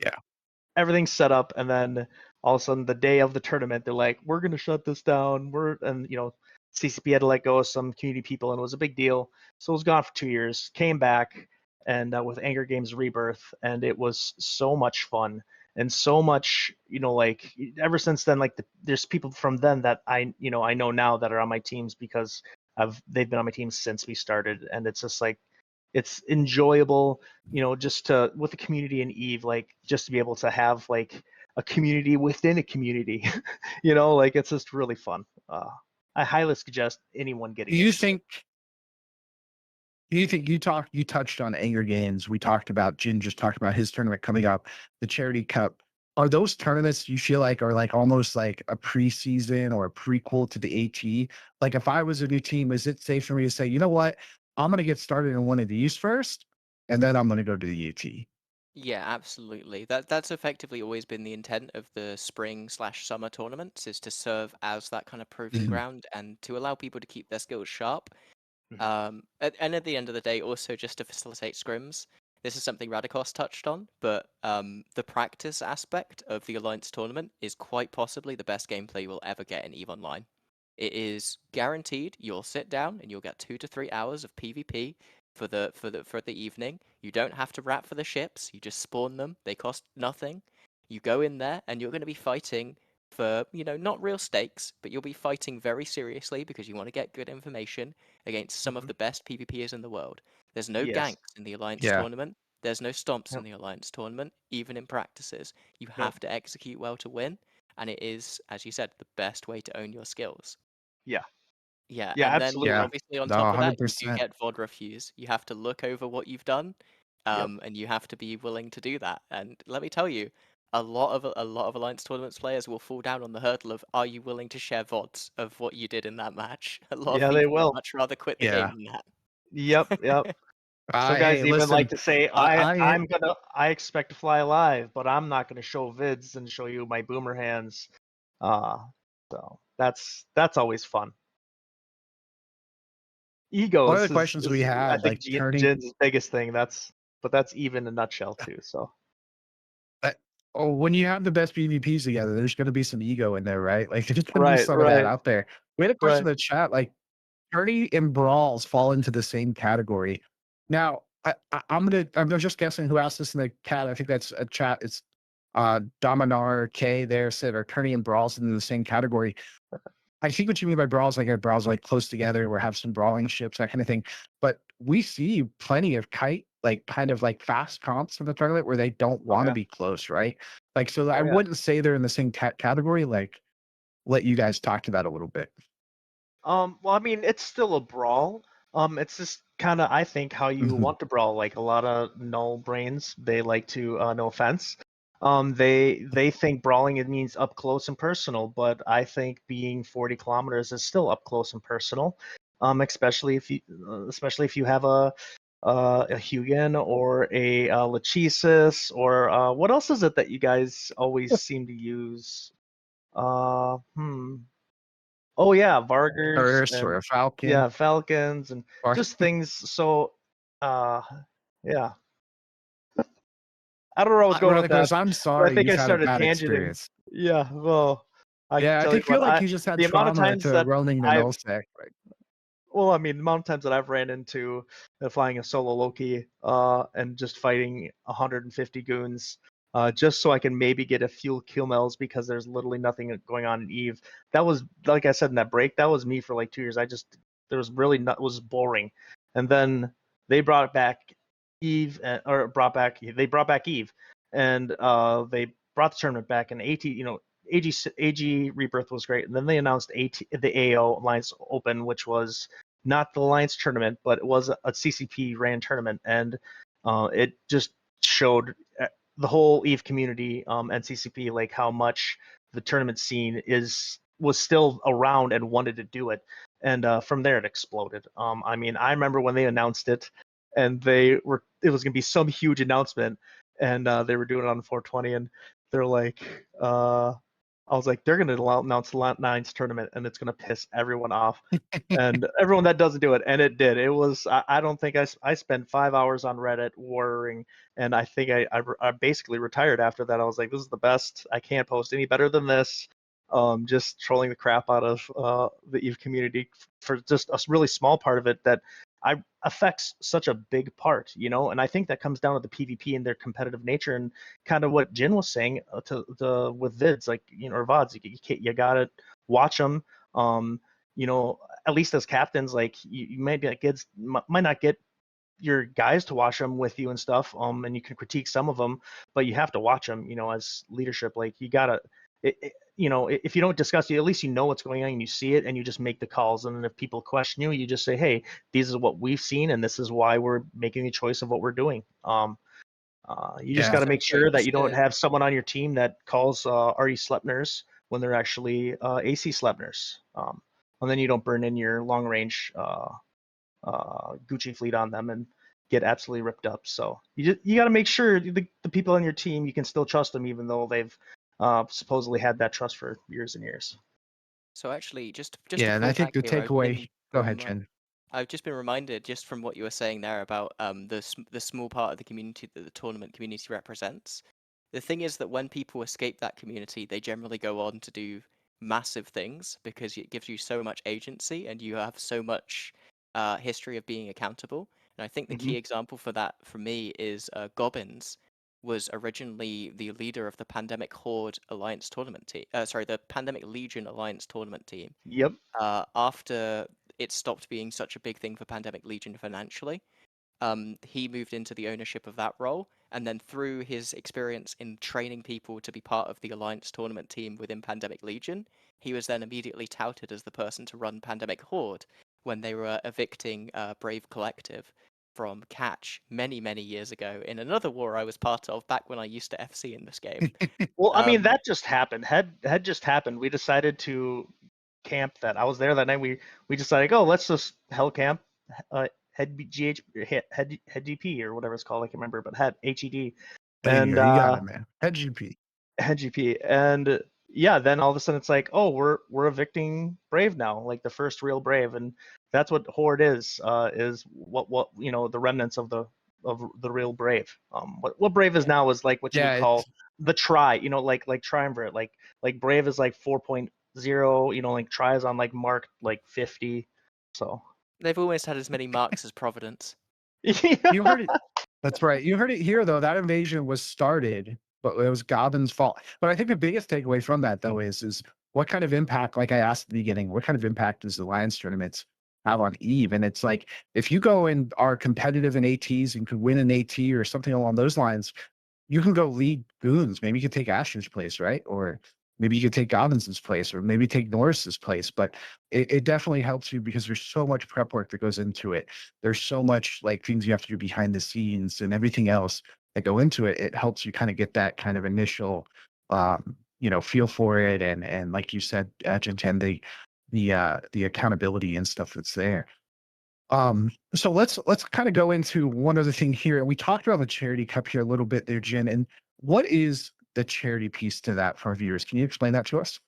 Speaker 4: everything set up, and then all of a sudden the day of the tournament, they're like, we're going to shut this down. CCP had to let go of some community people, and it was a big deal. So it was gone for 2 years, came back, and with Anger Games Rebirth, and it was so much fun. And so much, like, ever since then, like, there's people from then that I know now that are on my teams because they've been on my team since we started, and it's just like, it's enjoyable, just with the community in EVE, like, just to be able to have like a community within a community, like, it's just really fun. I highly suggest anyone getting into it.
Speaker 2: You touched on Anger Games. We talked about, Jin just talked about his tournament coming up, the Charity Cup. Are those tournaments you feel like are like almost like a preseason or a prequel to the AT? Like, if I was a new team, is it safe for me to say, you know what, I'm going to get started in one of these first, and then I'm going to go to the AT?
Speaker 3: Yeah, absolutely. That's effectively always been the intent of the spring/summer tournaments, is to serve as that kind of proving ground and to allow people to keep their skills sharp. And at the end of the day, also just to facilitate scrims. This is something Radakos touched on, but the practice aspect of the Alliance tournament is quite possibly the best gameplay you will ever get in EVE Online. It is guaranteed you'll sit down and you'll get 2 to 3 hours of PvP for the evening. You don't have to wrap for the ships. You just spawn them. They cost nothing. You go in there and you're going to be fighting for, not real stakes, but you'll be fighting very seriously because you want to get good information against some of the best PvPers in the world. There's no
Speaker 4: Yes.
Speaker 3: ganks in the Alliance tournament. There's no stomps in the Alliance tournament, even in practices. You have to execute well to win, and it is, as you said, the best way to own your skills.
Speaker 4: Yeah.
Speaker 3: Yeah,
Speaker 4: Yeah,
Speaker 3: and
Speaker 4: absolutely.
Speaker 3: then obviously on top of that, you do get VOD refuse. You have to look over what you've done, and you have to be willing to do that. And let me tell you, a lot of Alliance tournaments players will fall down on the hurdle of, are you willing to share VODs of what you did in that match? A lot of
Speaker 4: they
Speaker 3: people would
Speaker 4: will.
Speaker 3: much rather quit the game than that.
Speaker 4: Yep. Some guys
Speaker 2: Hey,
Speaker 4: even
Speaker 2: listen,
Speaker 4: like to say, I expect to fly alive, but I'm not gonna show vids and show you my boomer hands. So that's always fun. Egos
Speaker 2: one of the questions we
Speaker 4: I
Speaker 2: had,
Speaker 4: think
Speaker 2: like turning,
Speaker 4: Jin's biggest thing. That's even a nutshell too. So
Speaker 2: when you have the best PvPs together, there's going to be some ego in there, right? Like, there's going to be some of that out there. We had a question in the chat, like, tourney and brawls fall into the same category. Now, I'm just guessing who asked this in the chat. I think that's a chat. It's Dominar K there said, are tourney and brawls into the same category? I think what you mean by brawls, like, are brawls like close together or have some brawling ships, that kind of thing. But we see plenty of like kind of like fast comps in the tournament where they don't want to be close, right? Like, so I wouldn't say they're in the same category. Like, what you guys talked about a little bit.
Speaker 4: Well, I mean, it's still a brawl. It's just kind of, I think, how you want to brawl. Like, a lot of null brains, they like to, no offense, they think brawling, it means up close and personal. But I think being 40 kilometers is still up close and personal. Especially if you have a Hugin or a Lachesis, or what else is it that you guys always seem to use? Oh yeah, Vargers
Speaker 2: Or
Speaker 4: and
Speaker 2: a Falcon.
Speaker 4: Falcons and just things. So, yeah. I don't know where I was going with that.
Speaker 2: I'm
Speaker 4: But I
Speaker 2: sorry
Speaker 4: think
Speaker 2: you've
Speaker 4: I
Speaker 2: had a
Speaker 4: started
Speaker 2: bad
Speaker 4: tangenting.
Speaker 2: experience.
Speaker 4: Yeah, well, I can
Speaker 2: Yeah,
Speaker 4: tell
Speaker 2: I
Speaker 4: you
Speaker 2: feel
Speaker 4: what,
Speaker 2: like you just had
Speaker 4: the amount of
Speaker 2: trauma
Speaker 4: times
Speaker 2: to
Speaker 4: that
Speaker 2: roaming the
Speaker 4: I've
Speaker 2: nullsec. Right?
Speaker 4: Well, I mean, the amount of times that I've ran into flying a solo Loki and just fighting 150 goons just so I can maybe get a few kill mills because there's literally nothing going on in Eve. That was, like I said in that break, that was me for like 2 years. There was really not, it was boring. And then they brought back Eve, they brought back Eve, and they brought the tournament back, and AG Rebirth was great, and then they announced the AO Alliance Open, which was not the Alliance tournament, but it was a CCP ran tournament, and it just showed the whole EVE community and CCP like how much the tournament scene was still around and wanted to do it, and from there it exploded. I mean, I remember when they announced it, and it was gonna be some huge announcement, and they were doing it on 420, and they're like. I was like, they're going to announce the Lat Nines tournament, and it's going to piss everyone off, and everyone that doesn't do it, and it did. It was. I don't think I spent 5 hours on Reddit worrying, and I think I basically retired after that. I was like, this is the best. I can't post any better than this. Just trolling the crap out of the Eve community for just a really small part of it that affects such a big part, and I think that comes down to the PvP and their competitive nature, and kind of what Jin was saying with vids, like or VODs, you gotta watch them. At least as captains, like you might not get your guys to watch them with you and stuff, and you can critique some of them, but you have to watch them, as leadership. Like you gotta, if you don't discuss it, at least you know what's going on and you see it, and you just make the calls. And then if people question you, you just say, hey, this is what we've seen, and this is why we're making the choice of what we're doing. You just
Speaker 2: Yeah.
Speaker 4: got to
Speaker 3: So,
Speaker 4: make
Speaker 3: sorry,
Speaker 4: sure that
Speaker 3: just
Speaker 4: you don't have someone on your team that calls RE Slepners when they're actually AC Slepners. And then you don't burn in your long range Gucci fleet on them and get absolutely ripped up. So you got to make sure the people on your team, you can still trust them, even though they've supposedly had that trust for years and years.
Speaker 3: So actually, just to
Speaker 2: Yeah, and I
Speaker 3: pull
Speaker 2: think
Speaker 3: back
Speaker 2: the
Speaker 3: here,
Speaker 2: takeaway. Go ahead, Jen.
Speaker 3: I've just been reminded just from what you were saying there about the small part of the community that the tournament community represents. The thing is that when people escape that community, they generally go on to do massive things because it gives you so much agency and you have so much history of being accountable. And I think the
Speaker 4: Mm-hmm.
Speaker 3: key example for that for me is Gobbins was originally the leader of the Pandemic Horde Alliance tournament team. The Pandemic Legion Alliance tournament team.
Speaker 4: Yep.
Speaker 3: After it stopped being such a big thing for Pandemic Legion financially, he moved into the ownership of that role, and then through his experience in training people to be part of the Alliance tournament team within Pandemic Legion, he was then immediately touted as the person to run Pandemic Horde when they were evicting Brave Collective from Catch many, many years ago in another war I was part of back when I used to FC in this game.
Speaker 4: Well, I mean, that just happened. Had just happened. We decided to camp that. I was there that night. We decided, oh, let's just hell camp. Head GP or whatever it's called. I can't remember, but HED.
Speaker 2: There you
Speaker 4: And
Speaker 2: go. You got it, man. Head GP.
Speaker 4: head GP. And yeah, then all of a sudden it's like, oh, we're evicting Brave now, like the first real Brave, and that's what Horde is what the remnants of the real Brave. What Brave is
Speaker 3: Yeah.
Speaker 4: now is like what you would
Speaker 2: Yeah,
Speaker 4: call
Speaker 2: it's
Speaker 4: the Tri, like Triumvirate, like Brave is like 4.0, like Tri is on like Mark like 50, so.
Speaker 3: They've almost had as many marks as Providence.
Speaker 2: you heard it. That's right. You heard it here, though. That invasion was started, but it was Gobbin's fault. But I think the biggest takeaway from that, though, is what kind of impact, like I asked at the beginning, what kind of impact does the Lions tournaments have on Eve? And it's like, if you go and are competitive in ATs and could win an AT or something along those lines, you can go lead goons. Maybe you could take Ashton's place, right? Or maybe you could take Gobbinson's place, or maybe take Norris's place. But it definitely helps you because there's so much prep work that goes into it. There's so much like things you have to do behind the scenes and everything else that go into it. It helps you kind of get that kind of initial, feel for it. And like you said, Jin'taan, the accountability and stuff that's there. So let's kind of go into one other thing here. And we talked about the charity cup here a little bit there, Jen. And what is the charity piece to that for our viewers? Can you explain that to us?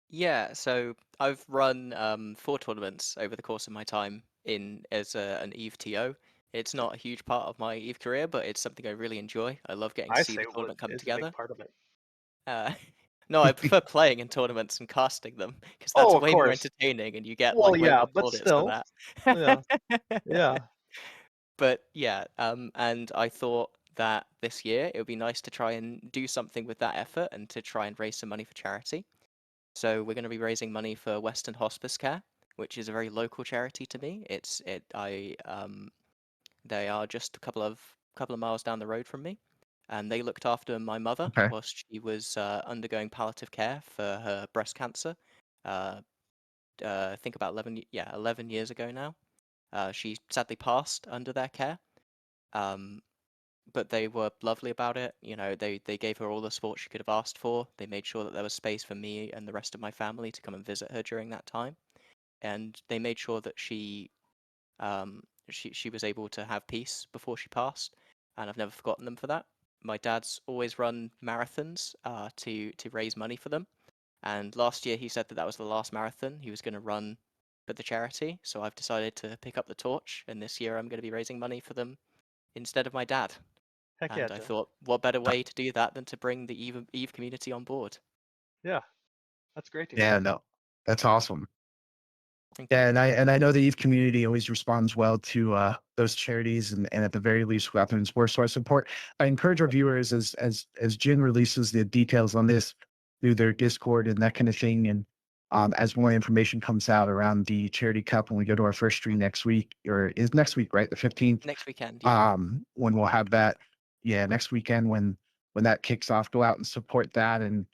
Speaker 3: Yeah, so I've run 4 tournaments over the course of my time in as an Eve TO. It's not a huge part of my Eve career, but it's something I really enjoy. I love getting to
Speaker 4: I
Speaker 3: see
Speaker 4: say
Speaker 3: the tournament come
Speaker 4: it's a big
Speaker 3: together.
Speaker 4: part of it.
Speaker 3: Uh, No, I prefer playing in tournaments and casting them because that's
Speaker 4: Oh, of
Speaker 3: way more
Speaker 4: course.
Speaker 3: entertaining, and you get
Speaker 4: Well,
Speaker 3: like way
Speaker 4: yeah,
Speaker 3: more
Speaker 4: but
Speaker 3: plaudits for
Speaker 4: still,
Speaker 3: that.
Speaker 4: yeah, yeah.
Speaker 3: But yeah, and I thought that this year it would be nice to try and do something with that effort and to try and raise some money for charity. So we're going to be raising money for Western Hospice Care, which is a very local charity to me. They are just a couple of miles down the road from me, and they looked after my mother
Speaker 2: Okay.
Speaker 3: whilst she was undergoing palliative care for her breast cancer. Uh, I think about 11 years ago now. She sadly passed under their care. But they were lovely about it. You know, they gave her all the support she could have asked for. They made sure that there was space for me and the rest of my family to come and visit her during that time, and they made sure that she was able to have peace before she passed, and I've never forgotten them for that. My dad's always run marathons to raise money for them, and last year he said that that was the last marathon he was going to run for the charity. So I've decided to pick up the torch, and this year I'm going to be raising money for them instead of my dad.
Speaker 4: Heck yeah,
Speaker 3: And I
Speaker 4: Jeff.
Speaker 3: thought, what better way to do that than to bring the Eve community on board?
Speaker 4: Yeah, that's great to hear.
Speaker 2: Yeah, no, that's awesome.
Speaker 3: Thank you.
Speaker 2: Yeah, and I know the Eve community always responds well to those charities, and at the very least, weapons war source support. I encourage our viewers as Jin releases the details on this through their Discord and that kind of thing, and as more information comes out around the charity cup when we go to our first stream next week, or is next week, right, the 15th,
Speaker 3: Next weekend, yeah.
Speaker 2: when we'll have that, yeah, next weekend when that kicks off, go out and support that, and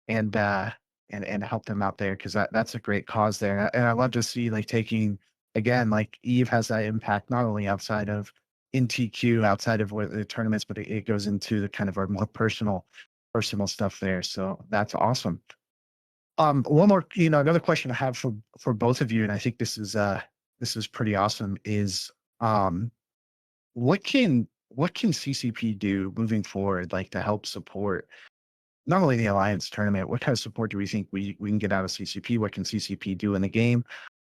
Speaker 2: and help them out there because that's a great cause there. And I love to see like taking again, like Eve has that impact not only outside of in TQ, outside of what the tournaments, but it goes into the kind of our more personal stuff there. So that's awesome. One more, another question I have for both of you, and I think this is pretty awesome, is what can CCP do moving forward, like to help support not only the Alliance tournament, what kind of support do we think we can get out of CCP? What can CCP do in the game?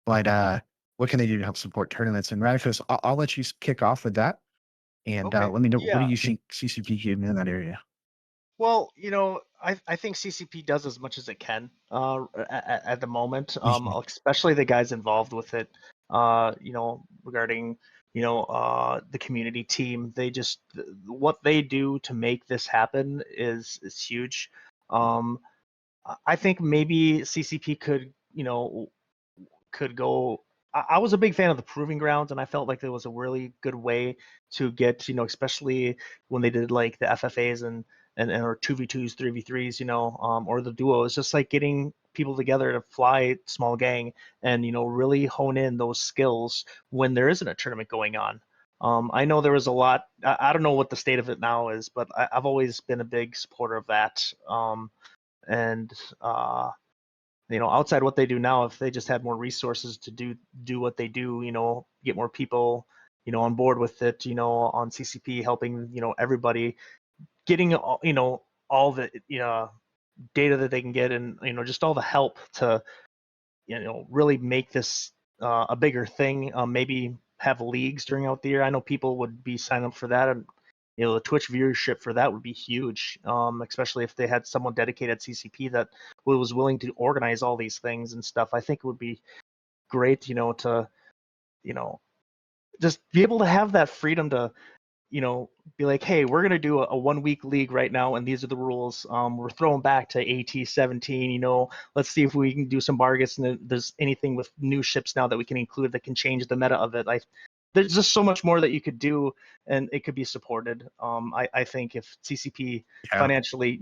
Speaker 2: But what can they do to help support tournaments? And Radakos, I'll let you kick off with that. And
Speaker 4: Okay,
Speaker 2: let me know, what do
Speaker 4: yeah.
Speaker 2: you think CCP can do in that area?
Speaker 4: Well, I think CCP does as much as it can at the moment, especially the guys involved with it. Regarding the community team, what they do to make this happen is huge. Um, I think maybe CCP could go. I was a big fan of the proving grounds, and I felt like there was a really good way to get, especially when they did like the FFAs and or 2v2s, 3v3s, or the duos, just like getting people together to fly small gang and really hone in those skills when there isn't a tournament going on. I know there was a lot. I don't know what the state of it now is, but I've always been a big supporter of that. And outside what they do now, if they just had more resources to do what they do, get more people, on board with it, on CCP, helping, everybody, getting all the data that they can get, and just all the help to really make this a bigger thing. Maybe have leagues during out the year. I know people would be signing up for that, and the Twitch viewership for that would be huge, especially if they had someone dedicated at CCP that was willing to organize all these things and stuff. I think it would be great, to you know just be able to have that freedom to be like, hey, we're gonna do a 1 week league right now, and these are the rules. We're throwing back to AT17. Let's see if we can do some bargains, and there's anything with new ships now that we can include that can change the meta of it. There's just so much more that you could do, and it could be supported. I think if CCP
Speaker 2: Yeah.
Speaker 4: financially,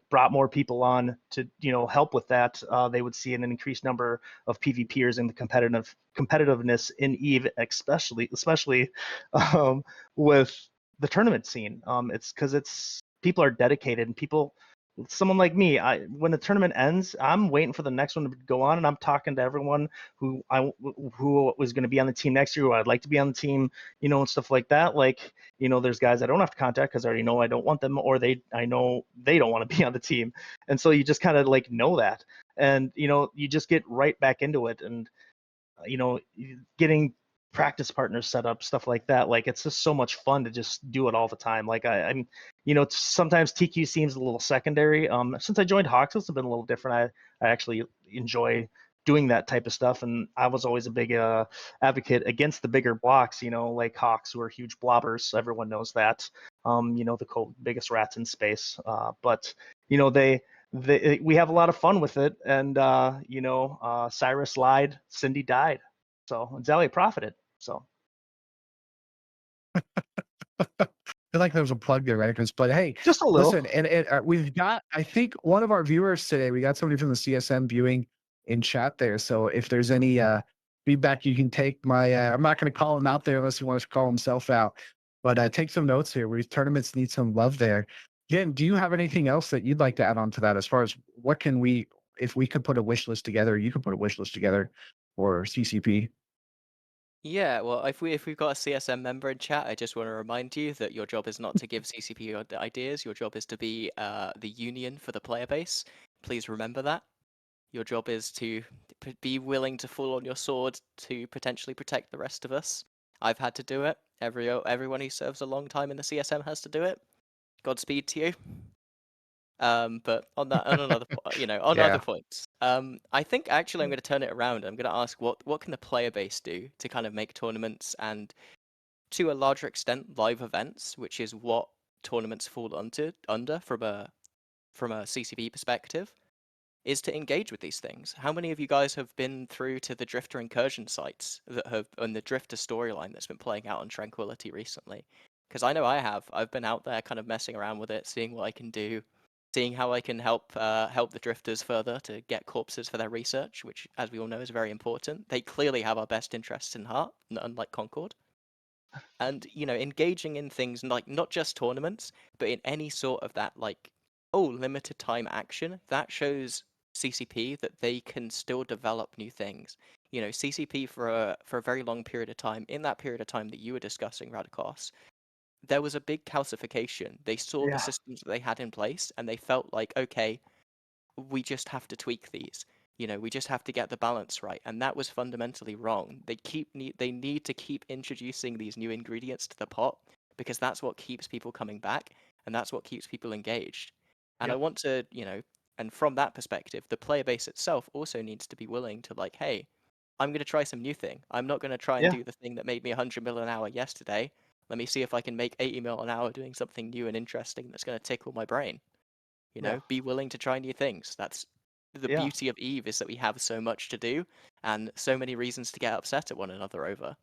Speaker 4: brought more people on to, help with that, they would see an increased number of PvPers and the competitiveness in Eve, especially with the tournament scene. It's because people are dedicated, and someone like me, when the tournament ends, I'm waiting for the next one to go on, and I'm talking to everyone who was going to be on the team next year, who I'd like to be on the team, and stuff like that. Like, there's guys I don't have to contact because I already know I don't want them, or I know they don't want to be on the team, and so you just kind of like know that, and you just get right back into it, and getting practice partners set up, stuff like that. Like it's just so much fun to just do it all the time. Like I'm, sometimes TQ seems a little secondary. Since I joined Hawks, it's been a little different. I actually enjoy doing that type of stuff, and I was always a big advocate against the bigger blocks. Like Hawks, who are huge blobbers. Everyone knows that. The biggest rats in space. But we have a lot of fun with it, and Cyrus lied, Cindy died, so Zelia profited. So
Speaker 2: I feel like there was a plug there, Radakos. But hey,
Speaker 4: just a little.
Speaker 2: listen, and we've got, I think, one of our viewers today. We got somebody from the CSM viewing in chat there. So if there's any feedback you can take, I'm not going to call him out there unless he wants to call himself out. But take some notes here. These tournaments need some love there. Jen, do you have anything else that you'd like to add on to that? As far as what can we, if we could put a wish list together, you could put a wish list together for CCP.
Speaker 3: Yeah, well, if we've got a CSM member in chat, I just want to remind you that your job is not to give CCP your ideas. Your job is to be the union for the player base. Please remember that. Your job is to be willing to fall on your sword to potentially protect the rest of us. I've had to do it. Everyone who serves a long time in the CSM has to do it. Godspeed to you. But on another, on
Speaker 2: Yeah.
Speaker 3: other points, I think actually I'm going to turn it around. I'm going to ask what can the player base do to kind of make tournaments and, to a larger extent, live events, which is what tournaments fall under from a CCP perspective, is to engage with these things. How many of you guys have been through to the Drifter incursion sites that have on the Drifter storyline that's been playing out on Tranquility recently? Because I know I have. I've been out there kind of messing around with it, seeing what I can do, seeing how I can help the Drifters further to get corpses for their research, which, as we all know, is very important. They clearly have our best interests in heart, unlike Concord. And engaging in things like not just tournaments, but in any sort of that limited time action that shows CCP that they can still develop new things. CCP for a very long period of time. In that period of time that you were discussing, Radakos, there was a big calcification. They saw the systems that they had in place, and they felt like, okay, we just have to tweak these. We just have to get the balance right, and that was fundamentally wrong. They need to keep introducing these new ingredients to the pot, because that's what keeps people coming back, and that's what keeps people engaged. And I want to, and from that perspective, the player base itself also needs to be willing to hey, I'm going to try some new thing. I'm not going to try and do the thing that made me 100 mil an hour yesterday. Let me see if I can make 80 mil an hour doing something new and interesting that's going to tickle my brain. Be willing to try new things. That's the beauty of EVE, is that we have so much to do and so many reasons to get upset at one another over.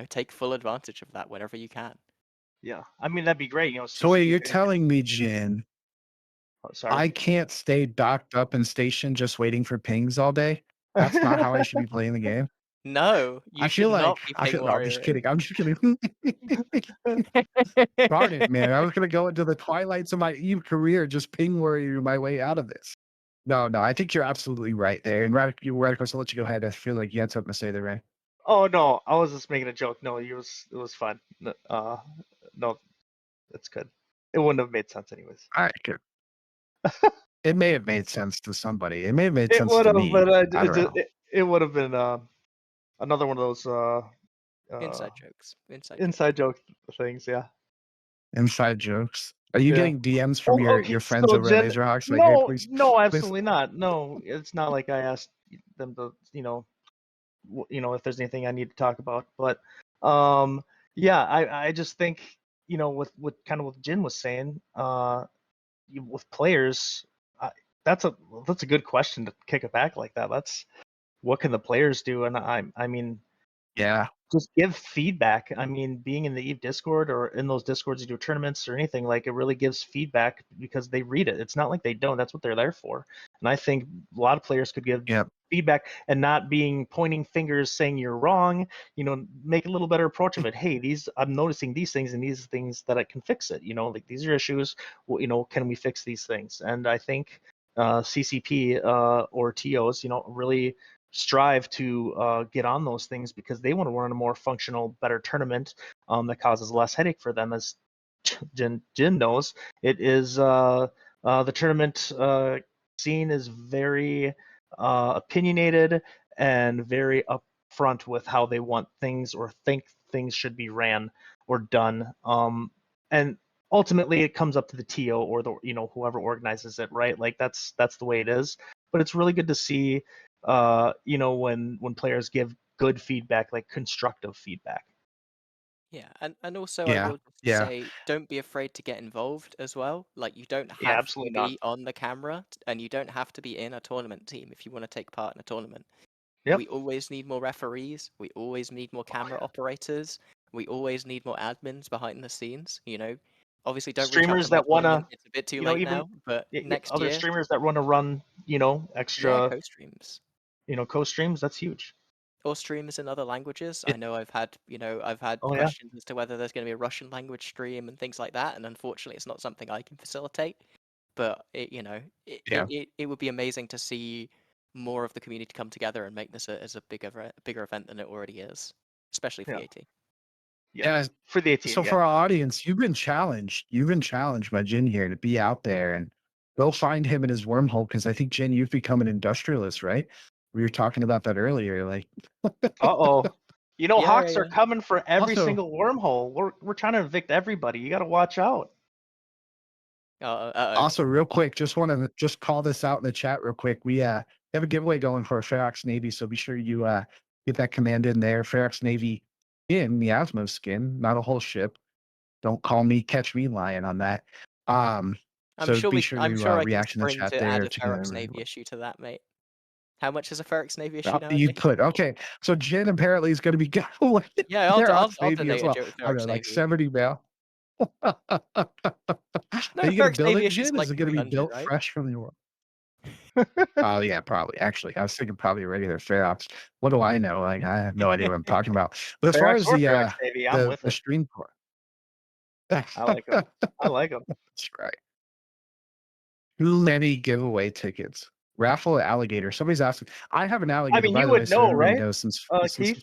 Speaker 3: Take full advantage of that whenever you can.
Speaker 4: Yeah, I mean, that'd be great.
Speaker 2: So wait, you're telling me, Jin,
Speaker 4: sorry.
Speaker 2: I can't stay docked up and stationed just waiting for pings all day? That's not how I should be playing the game.
Speaker 3: No, you should not be ping
Speaker 2: no, I'm just
Speaker 3: warrioring.
Speaker 2: kidding. I'm just kidding. Darn it, man. I was going to go into the twilights of my EVE career, just ping warrior my way out of this. No, I think you're absolutely right there. And Radakos, I'll let you go ahead. I feel like you had something to say there, Ray.
Speaker 4: Oh no, I was just making a joke. No, it was fun. No, that's good. It wouldn't have made sense anyways.
Speaker 2: All right, good. It may have made sense to somebody. It may have made
Speaker 4: It
Speaker 2: sense
Speaker 4: would
Speaker 2: to
Speaker 4: have,
Speaker 2: me.
Speaker 4: but
Speaker 2: I don't know.
Speaker 4: it would have been another one of those
Speaker 3: Inside jokes.
Speaker 4: inside joke things. Yeah.
Speaker 2: Inside jokes. Are you getting DMs from
Speaker 4: Oh,
Speaker 2: your friends
Speaker 4: so
Speaker 2: over
Speaker 4: Jen,
Speaker 2: at Laserhawks? Like, hey, please,
Speaker 4: no,
Speaker 2: please.
Speaker 4: absolutely not. No, it's not like I asked them to, if there's anything I need to talk about. But, yeah, I just think, with kind of what Jin was saying, with players, that's a good question to kick it back like that. What can the players do? And I mean,
Speaker 2: yeah,
Speaker 4: just give feedback. I mean, being in the EVE Discord or in those Discords you do tournaments or anything, it really gives feedback because they read it. It's not like they don't. That's what they're there for. And I think a lot of players could give feedback and not pointing fingers saying you're wrong. Make a little better approach of it. Hey, I'm noticing these things and these things that I can fix it. These are issues. Can we fix these things? And I think CCP or TOs, really strive to get on those things because they want to run a more functional, better tournament that causes less headache for them. As Jin knows, it is the tournament scene is very opinionated and very up upfront with how they want things or think things should be ran or done. And ultimately it comes up to the TO or the whoever organizes it, right? Like that's the way it is. But it's really good to see when players give good feedback, like constructive feedback.
Speaker 3: Yeah, and also I
Speaker 2: Yeah.
Speaker 3: will just
Speaker 2: Yeah.
Speaker 3: say, don't be afraid to get involved as well. Like, you don't
Speaker 4: Yeah,
Speaker 3: have to
Speaker 4: absolutely not.
Speaker 3: be on the camera, and you don't have to be in a tournament team if you want to take part in a tournament.
Speaker 4: Yep.
Speaker 3: We always need more referees. We always need more camera operators. We always need more admins behind the scenes. Obviously, don't reach out to
Speaker 4: Streamers
Speaker 3: my
Speaker 4: that wanna,
Speaker 3: tournament. It's a bit too late
Speaker 4: even
Speaker 3: now, but next
Speaker 4: other
Speaker 3: year,
Speaker 4: streamers that want to run,
Speaker 3: yeah,
Speaker 4: extra,
Speaker 3: co-streams.
Speaker 4: co-streams, that's huge.
Speaker 3: Or streamers in other languages. I know I've had
Speaker 4: Oh yeah.
Speaker 3: questions as to whether there's going to be a Russian language stream and things like that, and unfortunately, it's not something I can facilitate. But
Speaker 2: Yeah.
Speaker 3: it would be amazing to see more of the community come together and make this as a bigger event than it already is, especially for
Speaker 4: Yeah.
Speaker 3: the AT.
Speaker 2: Yeah.
Speaker 4: For the 18,
Speaker 2: So for our audience, you've been challenged. You've been challenged by Jin here to be out there and go find him in his wormhole. Because I think, Jin, you've become an industrialist, right? We were talking about that earlier. Like,
Speaker 4: Uh-oh.
Speaker 3: Yeah,
Speaker 4: Hawks
Speaker 3: yeah,
Speaker 4: are coming for every
Speaker 2: Also-
Speaker 4: single wormhole. We're trying to evict everybody. You got to watch out.
Speaker 2: also, real quick, just want to just call this out in the chat real quick. We have a giveaway going for Ferox Navy, so be sure you get that command in there. Ferox Navy in Miasmo skin, not a whole ship. Don't call me, catch me lying on that. So be sure
Speaker 3: I'm
Speaker 2: to
Speaker 3: sure I can
Speaker 2: react in the
Speaker 3: spring
Speaker 2: chat
Speaker 3: to add
Speaker 2: there
Speaker 3: a
Speaker 2: to get
Speaker 3: Ferox
Speaker 2: everything.
Speaker 3: Navy issue to that, mate. How much is a Ferox Navy issue
Speaker 2: You
Speaker 3: nowadays?
Speaker 2: put okay. So Jin apparently is going to be going.
Speaker 3: Yeah, I'll
Speaker 2: Navy as
Speaker 3: donate a
Speaker 2: well.
Speaker 3: joke
Speaker 2: I don't
Speaker 3: Ferox
Speaker 2: know, like
Speaker 3: Navy.
Speaker 2: 70 mil. Are
Speaker 3: No,
Speaker 2: you going to
Speaker 3: Ferox
Speaker 2: build
Speaker 3: Navy
Speaker 2: it,
Speaker 3: issues
Speaker 2: Jin?
Speaker 3: are
Speaker 2: Is
Speaker 3: like
Speaker 2: it going to be
Speaker 3: 300,
Speaker 2: built
Speaker 3: right?
Speaker 2: fresh from the world? Oh yeah, probably. Actually, I was thinking probably regular Ferox. What do I know? Like I have no idea what I'm talking about. But as far
Speaker 4: Ferox
Speaker 2: as
Speaker 4: or Ferox Navy, I'm with
Speaker 2: the
Speaker 4: it.
Speaker 2: stream part,
Speaker 4: I like them. I like them.
Speaker 2: that's right. Too many giveaway tickets. Raffle alligator. Somebody's asking. I have an
Speaker 4: I
Speaker 2: alligator,
Speaker 4: mean,
Speaker 2: by
Speaker 4: you
Speaker 2: the way,
Speaker 4: would
Speaker 2: so
Speaker 4: know,
Speaker 2: everybody
Speaker 4: right?
Speaker 2: knows since
Speaker 4: Keith,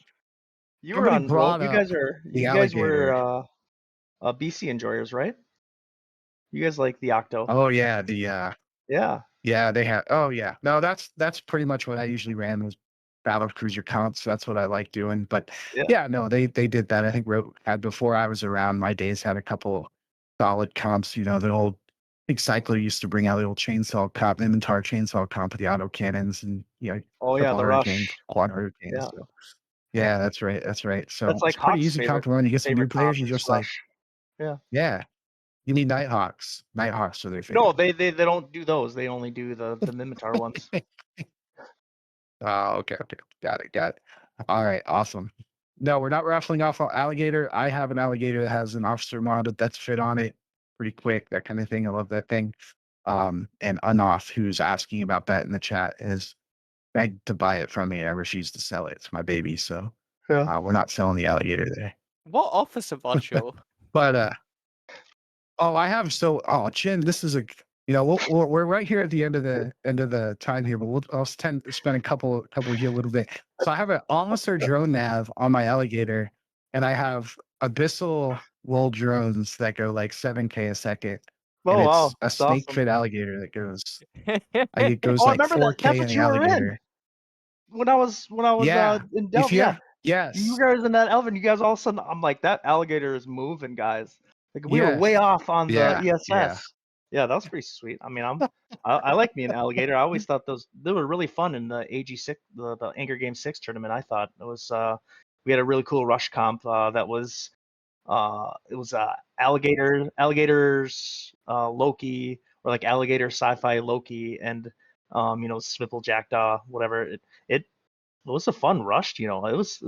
Speaker 4: you were
Speaker 2: somebody
Speaker 4: on roll.
Speaker 2: brought up the
Speaker 4: You guys
Speaker 2: alligator.
Speaker 4: were BC enjoyers, right? You guys like the Octo.
Speaker 2: Oh yeah,
Speaker 4: Yeah.
Speaker 2: yeah, they had. Oh yeah, no, that's pretty much what I usually ran was battle cruiser comps. That's what I like doing. But
Speaker 4: Yeah.
Speaker 2: yeah, no, they did that. I think Rote had before I was around. My days had a couple solid comps. The old. I think Cycler used to bring out the old chainsaw comp, Inventar chainsaw comp with the auto cannons and
Speaker 4: Oh yeah,
Speaker 2: triple
Speaker 4: the
Speaker 2: hurricanes,
Speaker 4: Rush.
Speaker 2: quad hurricanes.
Speaker 4: Yeah.
Speaker 2: So yeah, that's right. That's right. So
Speaker 4: That's
Speaker 2: it's
Speaker 4: like
Speaker 2: pretty
Speaker 4: Hawk's
Speaker 2: easy comp to run. You get some new
Speaker 4: favorite comp
Speaker 2: players. You
Speaker 4: is
Speaker 2: just like,
Speaker 4: Rush. Yeah.
Speaker 2: yeah, you need Nighthawks. Nighthawks are their
Speaker 4: No,
Speaker 2: favorite.
Speaker 4: they don't do those. They only do the Mimitar ones.
Speaker 2: Oh, okay. Got it. All right, awesome. No, we're not raffling off an alligator. I have an alligator that has an officer mod that's fit on it pretty quick, that kind of thing. I love that thing. And Unoff, who's asking about that in the chat, is begged to buy it from me. I refuse to sell it. It's my baby, so
Speaker 4: Yeah.
Speaker 2: we're not selling the alligator there.
Speaker 3: What officer module?
Speaker 2: But I have Chin, this is we're right here at the end of the time here, but I'll tend to spend a couple here a little bit. So I have an officer drone nav on my alligator, and I have abyssal roll drones that go like 7K a second, and
Speaker 4: Oh wow,
Speaker 2: it's a
Speaker 4: that's
Speaker 2: snake
Speaker 4: awesome.
Speaker 2: fit alligator that goes. It goes
Speaker 4: Oh, I
Speaker 2: like
Speaker 4: remember that.
Speaker 2: 4K
Speaker 4: That's
Speaker 2: in
Speaker 4: what
Speaker 2: the
Speaker 4: you were in
Speaker 2: alligator.
Speaker 4: when I was
Speaker 2: Yeah,
Speaker 4: in
Speaker 2: if
Speaker 4: Delta. Yeah, you
Speaker 2: yes,
Speaker 4: guys in that Elvin. You guys all of a sudden, I'm like, that alligator is moving, guys. Like we were way
Speaker 2: yes,
Speaker 4: off on the
Speaker 2: yeah.
Speaker 4: ESS. Yeah, that was pretty sweet. I mean, I like me an alligator. I always thought they were really fun in the AG6, the Anger Game 6 tournament. I thought it was we had a really cool rush comp that was it was alligators Loki, or like alligator sci-fi Loki, and Swipple Jackdaw, whatever. It was a fun rush. It was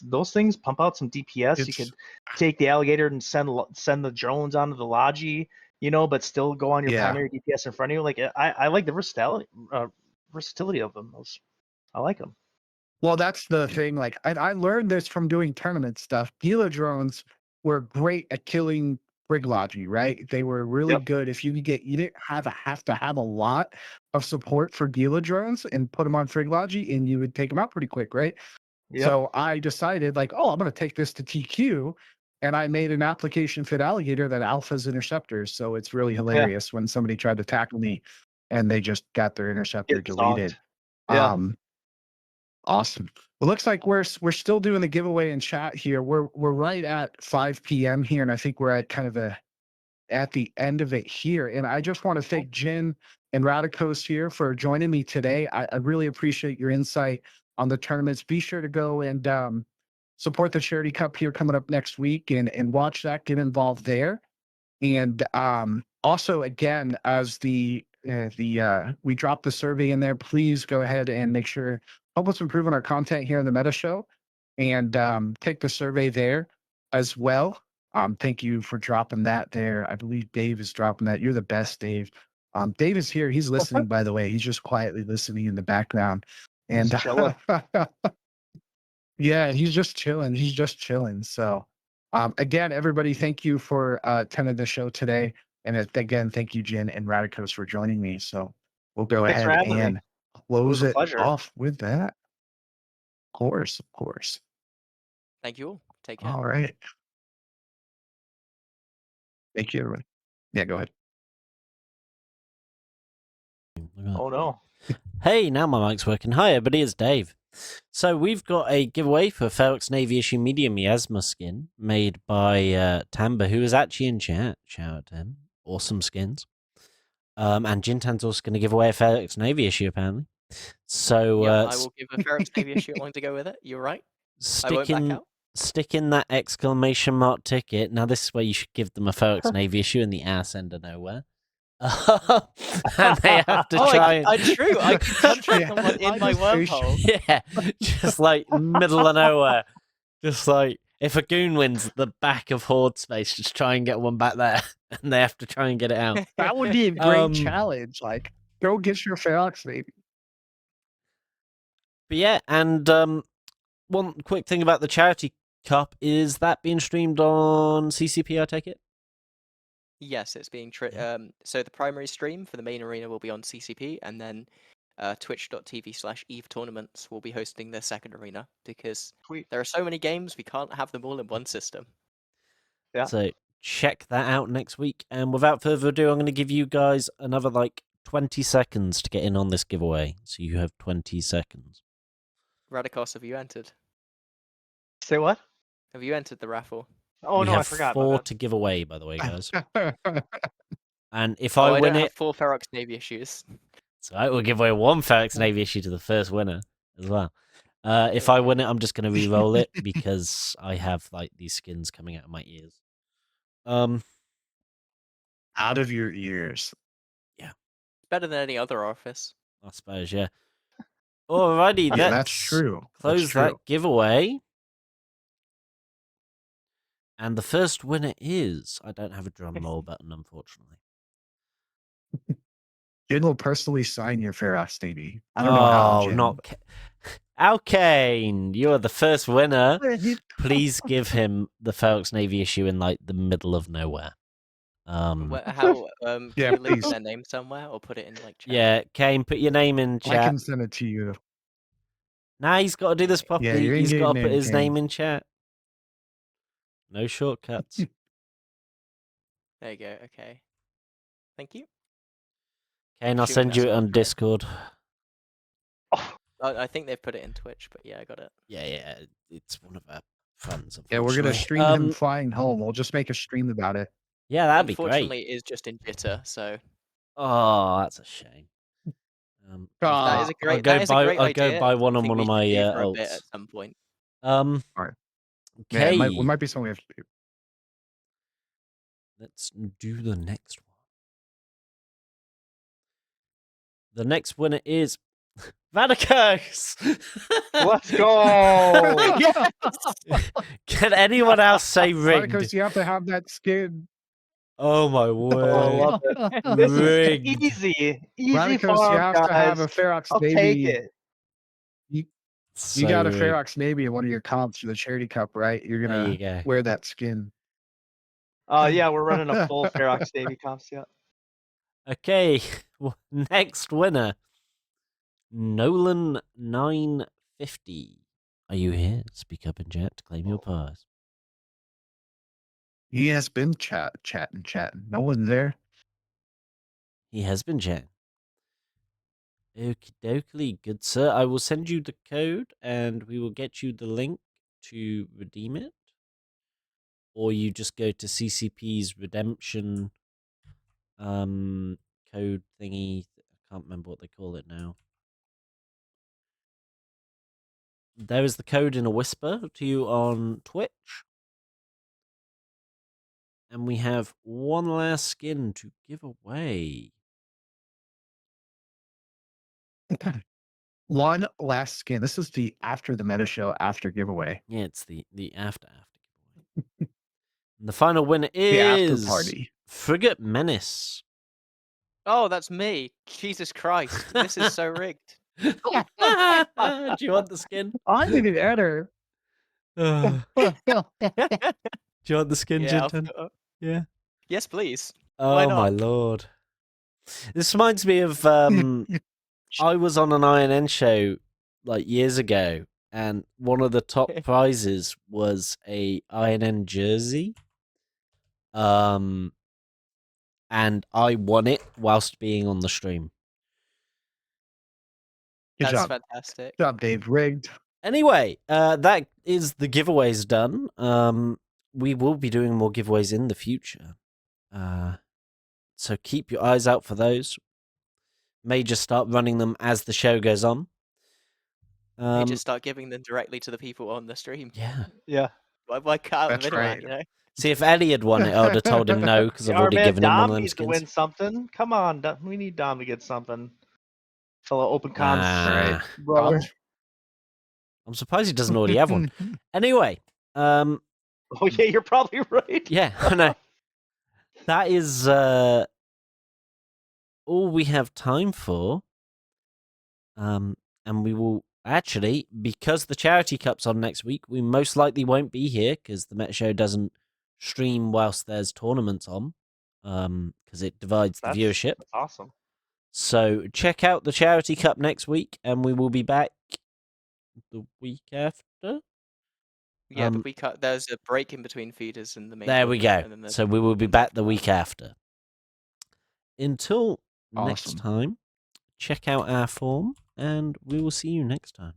Speaker 4: those things pump out some DPS. You
Speaker 2: It's
Speaker 4: could take the alligator and send the drones onto the Logi, but still go on your
Speaker 2: yeah.
Speaker 4: primary DPS in front of you. Like I like the versatility of them. I like them.
Speaker 2: Well, that's the thing. Like, I learned this from doing tournament stuff. Gila drones were great at killing Briglogy, right? They were really
Speaker 4: Yep.
Speaker 2: good. If you didn't have to have a lot of support for Gila drones and put them on Friglogy, and you would take them out pretty quick, right?
Speaker 4: Yep.
Speaker 2: So I decided, like, oh, I'm going to take this to TQ, and I made an application fit alligator that alphas interceptors. So it's really
Speaker 4: Yeah.
Speaker 2: hilarious when somebody tried to tackle me, and they just got their interceptor
Speaker 4: Get zonked.
Speaker 2: deleted.
Speaker 4: Yeah.
Speaker 2: Um, Awesome. Well, looks like we're still doing the giveaway in chat here. We're right at 5 p.m. here, and I think we're at kind of at the end of it here. And I just want to thank Jin and Radakos here for joining me today. I really appreciate your insight on the tournaments. Be sure to go and support the Charity Cup here coming up next week and watch that, get involved there. And also, again, as we drop the survey in there, please go ahead and make sure help us improve on our content here in the Meta Show, and take the survey there as well. Thank you for dropping that there. I believe Dave is dropping that. You're the best, Dave. Dave is here. He's listening, by the way. He's just quietly listening in the background. And
Speaker 4: Just chilling.
Speaker 2: yeah, he's just chilling. He's just chilling. So, again, everybody, thank you for attending the show today. And again, thank you, Jin and Radakos, for joining me. So we'll go
Speaker 4: Thanks for
Speaker 2: ahead
Speaker 4: having me.
Speaker 2: and
Speaker 4: It
Speaker 2: close
Speaker 4: was a
Speaker 2: it
Speaker 4: pleasure.
Speaker 2: off with that. Of course, of course.
Speaker 3: Thank you all. Take care.
Speaker 2: All right. Thank you, everybody. Yeah, go ahead.
Speaker 4: Oh no.
Speaker 5: Hey, now my mic's working. Hi, everybody, it's Dave. So we've got a giveaway for Ferox Navy issue medium miasma skin made by Tamba, who is actually in chat. Shout out to him. Awesome skins. And Jin'taan's also going to give away a Ferox Navy issue, apparently. So
Speaker 3: Yeah, I will give a Ferox Navy issue one to go with it. You're right. I won't back out.
Speaker 5: stick in that exclamation mark ticket. Now, this is where you should give them a Ferox Navy issue in the ass end of nowhere. And they have to try.
Speaker 3: True. I can contract someone in my wormhole.
Speaker 5: Yeah, just like middle of nowhere. Just like if a goon wins the back of Horde space, just try and get one back there, and they have to try and get it out.
Speaker 2: That would be a great challenge. Like, go get your Ferox, baby.
Speaker 5: But yeah, and one quick thing about the Charity Cup is that being streamed on CCP, I take it?
Speaker 3: Yes, it's being so the primary stream for the main arena will be on CCP, and then twitch.tv/Eve Tournaments will be hosting the second arena, because there are so many games we can't have them all in one system.
Speaker 4: Yeah.
Speaker 5: So check that out next week. And without further ado, I'm going to give you guys another 20 seconds to get in on this giveaway. So you have 20 seconds.
Speaker 3: Radakos, have you entered?
Speaker 4: Say what?
Speaker 3: Have you entered the raffle?
Speaker 4: Oh
Speaker 5: we
Speaker 4: no,
Speaker 5: have
Speaker 4: I forgot.
Speaker 5: 4 to give away, by the way, guys. And if
Speaker 3: I
Speaker 5: I
Speaker 3: don't
Speaker 5: win
Speaker 3: have
Speaker 5: it,
Speaker 3: 4 Ferox Navy issues.
Speaker 5: so I will give away 1 Ferox Navy issue to the first winner as well. If I win it, I'm just going to re-roll it because I have these skins coming out of my ears.
Speaker 2: Out of your ears.
Speaker 5: Yeah.
Speaker 3: It's better than any other orifice.
Speaker 5: I suppose, yeah. Alrighty,
Speaker 2: Yeah, that's true.
Speaker 5: Close that giveaway. And the first winner is... I don't have a drum roll button, unfortunately.
Speaker 2: Jin will personally sign your Ferox Navy. I don't know how, Jin.
Speaker 5: Not Alkane, you are the first winner. Please give him the Ferox Navy issue in the middle of nowhere.
Speaker 3: How can
Speaker 2: Yeah,
Speaker 3: you leave
Speaker 2: please.
Speaker 3: their name somewhere or put it in chat?
Speaker 5: Yeah, Kane, put your name in chat.
Speaker 2: I can send it to you.
Speaker 5: Nah, he's got to do this properly.
Speaker 2: Yeah, your
Speaker 5: He's got to
Speaker 2: in-game
Speaker 5: put
Speaker 2: name,
Speaker 5: his
Speaker 2: Kane.
Speaker 5: name in chat. No shortcuts.
Speaker 3: There you go. Okay. Thank you.
Speaker 5: Kane, I'll
Speaker 3: Assuming
Speaker 5: send you
Speaker 3: that's
Speaker 5: it
Speaker 3: not
Speaker 5: on
Speaker 3: correct.
Speaker 5: Discord.
Speaker 3: I think they've put it in Twitch, but yeah, I got it.
Speaker 5: Yeah, it's one of our friends.
Speaker 2: Yeah, we're gonna
Speaker 5: unfortunately.
Speaker 2: stream him flying home. We'll just make a stream about it.
Speaker 5: Yeah, that'd be great.
Speaker 3: Unfortunately, it is just in jitter, so
Speaker 5: Oh, that's a shame.
Speaker 3: that is a great.
Speaker 5: I'll
Speaker 3: That is a great
Speaker 5: I'll
Speaker 3: idea.
Speaker 5: go buy one
Speaker 3: I
Speaker 5: on
Speaker 3: think
Speaker 5: one
Speaker 3: we
Speaker 5: of
Speaker 3: should
Speaker 5: my
Speaker 3: do for a bit
Speaker 5: alts.
Speaker 3: at some point.
Speaker 2: Alright. Yeah,
Speaker 5: Okay.
Speaker 2: it might be something we have to do.
Speaker 5: Let's do the next one. The next winner is Radakos.
Speaker 4: Let's go.
Speaker 5: Can anyone else say rigged?
Speaker 2: Because you have to have that skin.
Speaker 5: Oh my
Speaker 4: I
Speaker 5: word!
Speaker 4: love it. This is
Speaker 5: Rigged.
Speaker 4: easy. Easy
Speaker 2: Radakos,
Speaker 4: farm,
Speaker 2: you have
Speaker 4: guys.
Speaker 2: to have a Ferox
Speaker 4: I'll
Speaker 2: Navy.
Speaker 4: take it.
Speaker 2: You got a Ferox Navy in one of your comps for the Charity Cup, right? You're
Speaker 5: There
Speaker 2: gonna
Speaker 5: you go.
Speaker 2: wear that skin.
Speaker 4: Yeah, we're running a full Ferox Navy comps. Yeah.
Speaker 5: Okay, next winner, Nolan 950. Are you here? Speak up in chat to claim your prize.
Speaker 2: He has been chatting. No one's there.
Speaker 5: He has been chatting. Okie dokie, good sir. I will send you the code and we will get you the link to redeem it. Or you just go to CCP's redemption code thingy. I can't remember what they call it now. There is the code in a whisper to you on Twitch. And we have one last skin to give away.
Speaker 2: One last skin. This is the after the meta show after giveaway.
Speaker 5: Yeah, it's the after giveaway. And the final winner
Speaker 2: The after
Speaker 5: is
Speaker 2: party.
Speaker 5: Frigate Menace.
Speaker 3: Oh, that's me. Jesus Christ. This is so rigged.
Speaker 5: Do you want the skin?
Speaker 2: I didn't enter.
Speaker 5: Do you want the skin,
Speaker 3: Yeah,
Speaker 5: Jin'taan? Yeah.
Speaker 3: Yes, please.
Speaker 5: Oh
Speaker 3: Why
Speaker 5: my
Speaker 3: not?
Speaker 5: lord. This reminds me of I was on an INN show like years ago, and one of the top prizes was a INN jersey. And I won it whilst being on the stream.
Speaker 2: Good
Speaker 3: That's
Speaker 2: job.
Speaker 3: fantastic.
Speaker 2: Good job, Dave. Rigged.
Speaker 5: Anyway, that is the giveaways done. We will be doing more giveaways in the future. So keep your eyes out for those. May just start running them as the show goes on.
Speaker 3: You just start giving them directly to the people on the stream.
Speaker 5: Yeah.
Speaker 4: Yeah.
Speaker 3: Why can't
Speaker 2: That's
Speaker 3: the middleman,
Speaker 2: right.
Speaker 3: you know?
Speaker 5: See, if Eddie had won it, I would have told him no, because I've
Speaker 4: Our
Speaker 5: already
Speaker 4: man
Speaker 5: given him one
Speaker 4: Dom
Speaker 5: of them
Speaker 4: needs to
Speaker 5: skins.
Speaker 4: win something. Come on, we need Dom to get something. Fellow Open Cons
Speaker 2: Right.
Speaker 4: brother.
Speaker 5: I'm surprised he doesn't already have one. Anyway,
Speaker 4: Oh yeah, you're probably right.
Speaker 5: yeah, I know. That is all we have time for. And we will actually, because the Charity Cup's on next week, we most likely won't be here because the Meta Show doesn't stream whilst there's tournaments on, because it divides the viewership.
Speaker 4: That's awesome.
Speaker 5: So check out the Charity Cup next week, and we will be back the week after.
Speaker 3: Yeah, the week there's a break in between feeders and the main.
Speaker 5: There we go.
Speaker 3: And then
Speaker 5: So we will be back the week after. Until next
Speaker 2: Awesome.
Speaker 5: time, check out our form, and we will see you next time.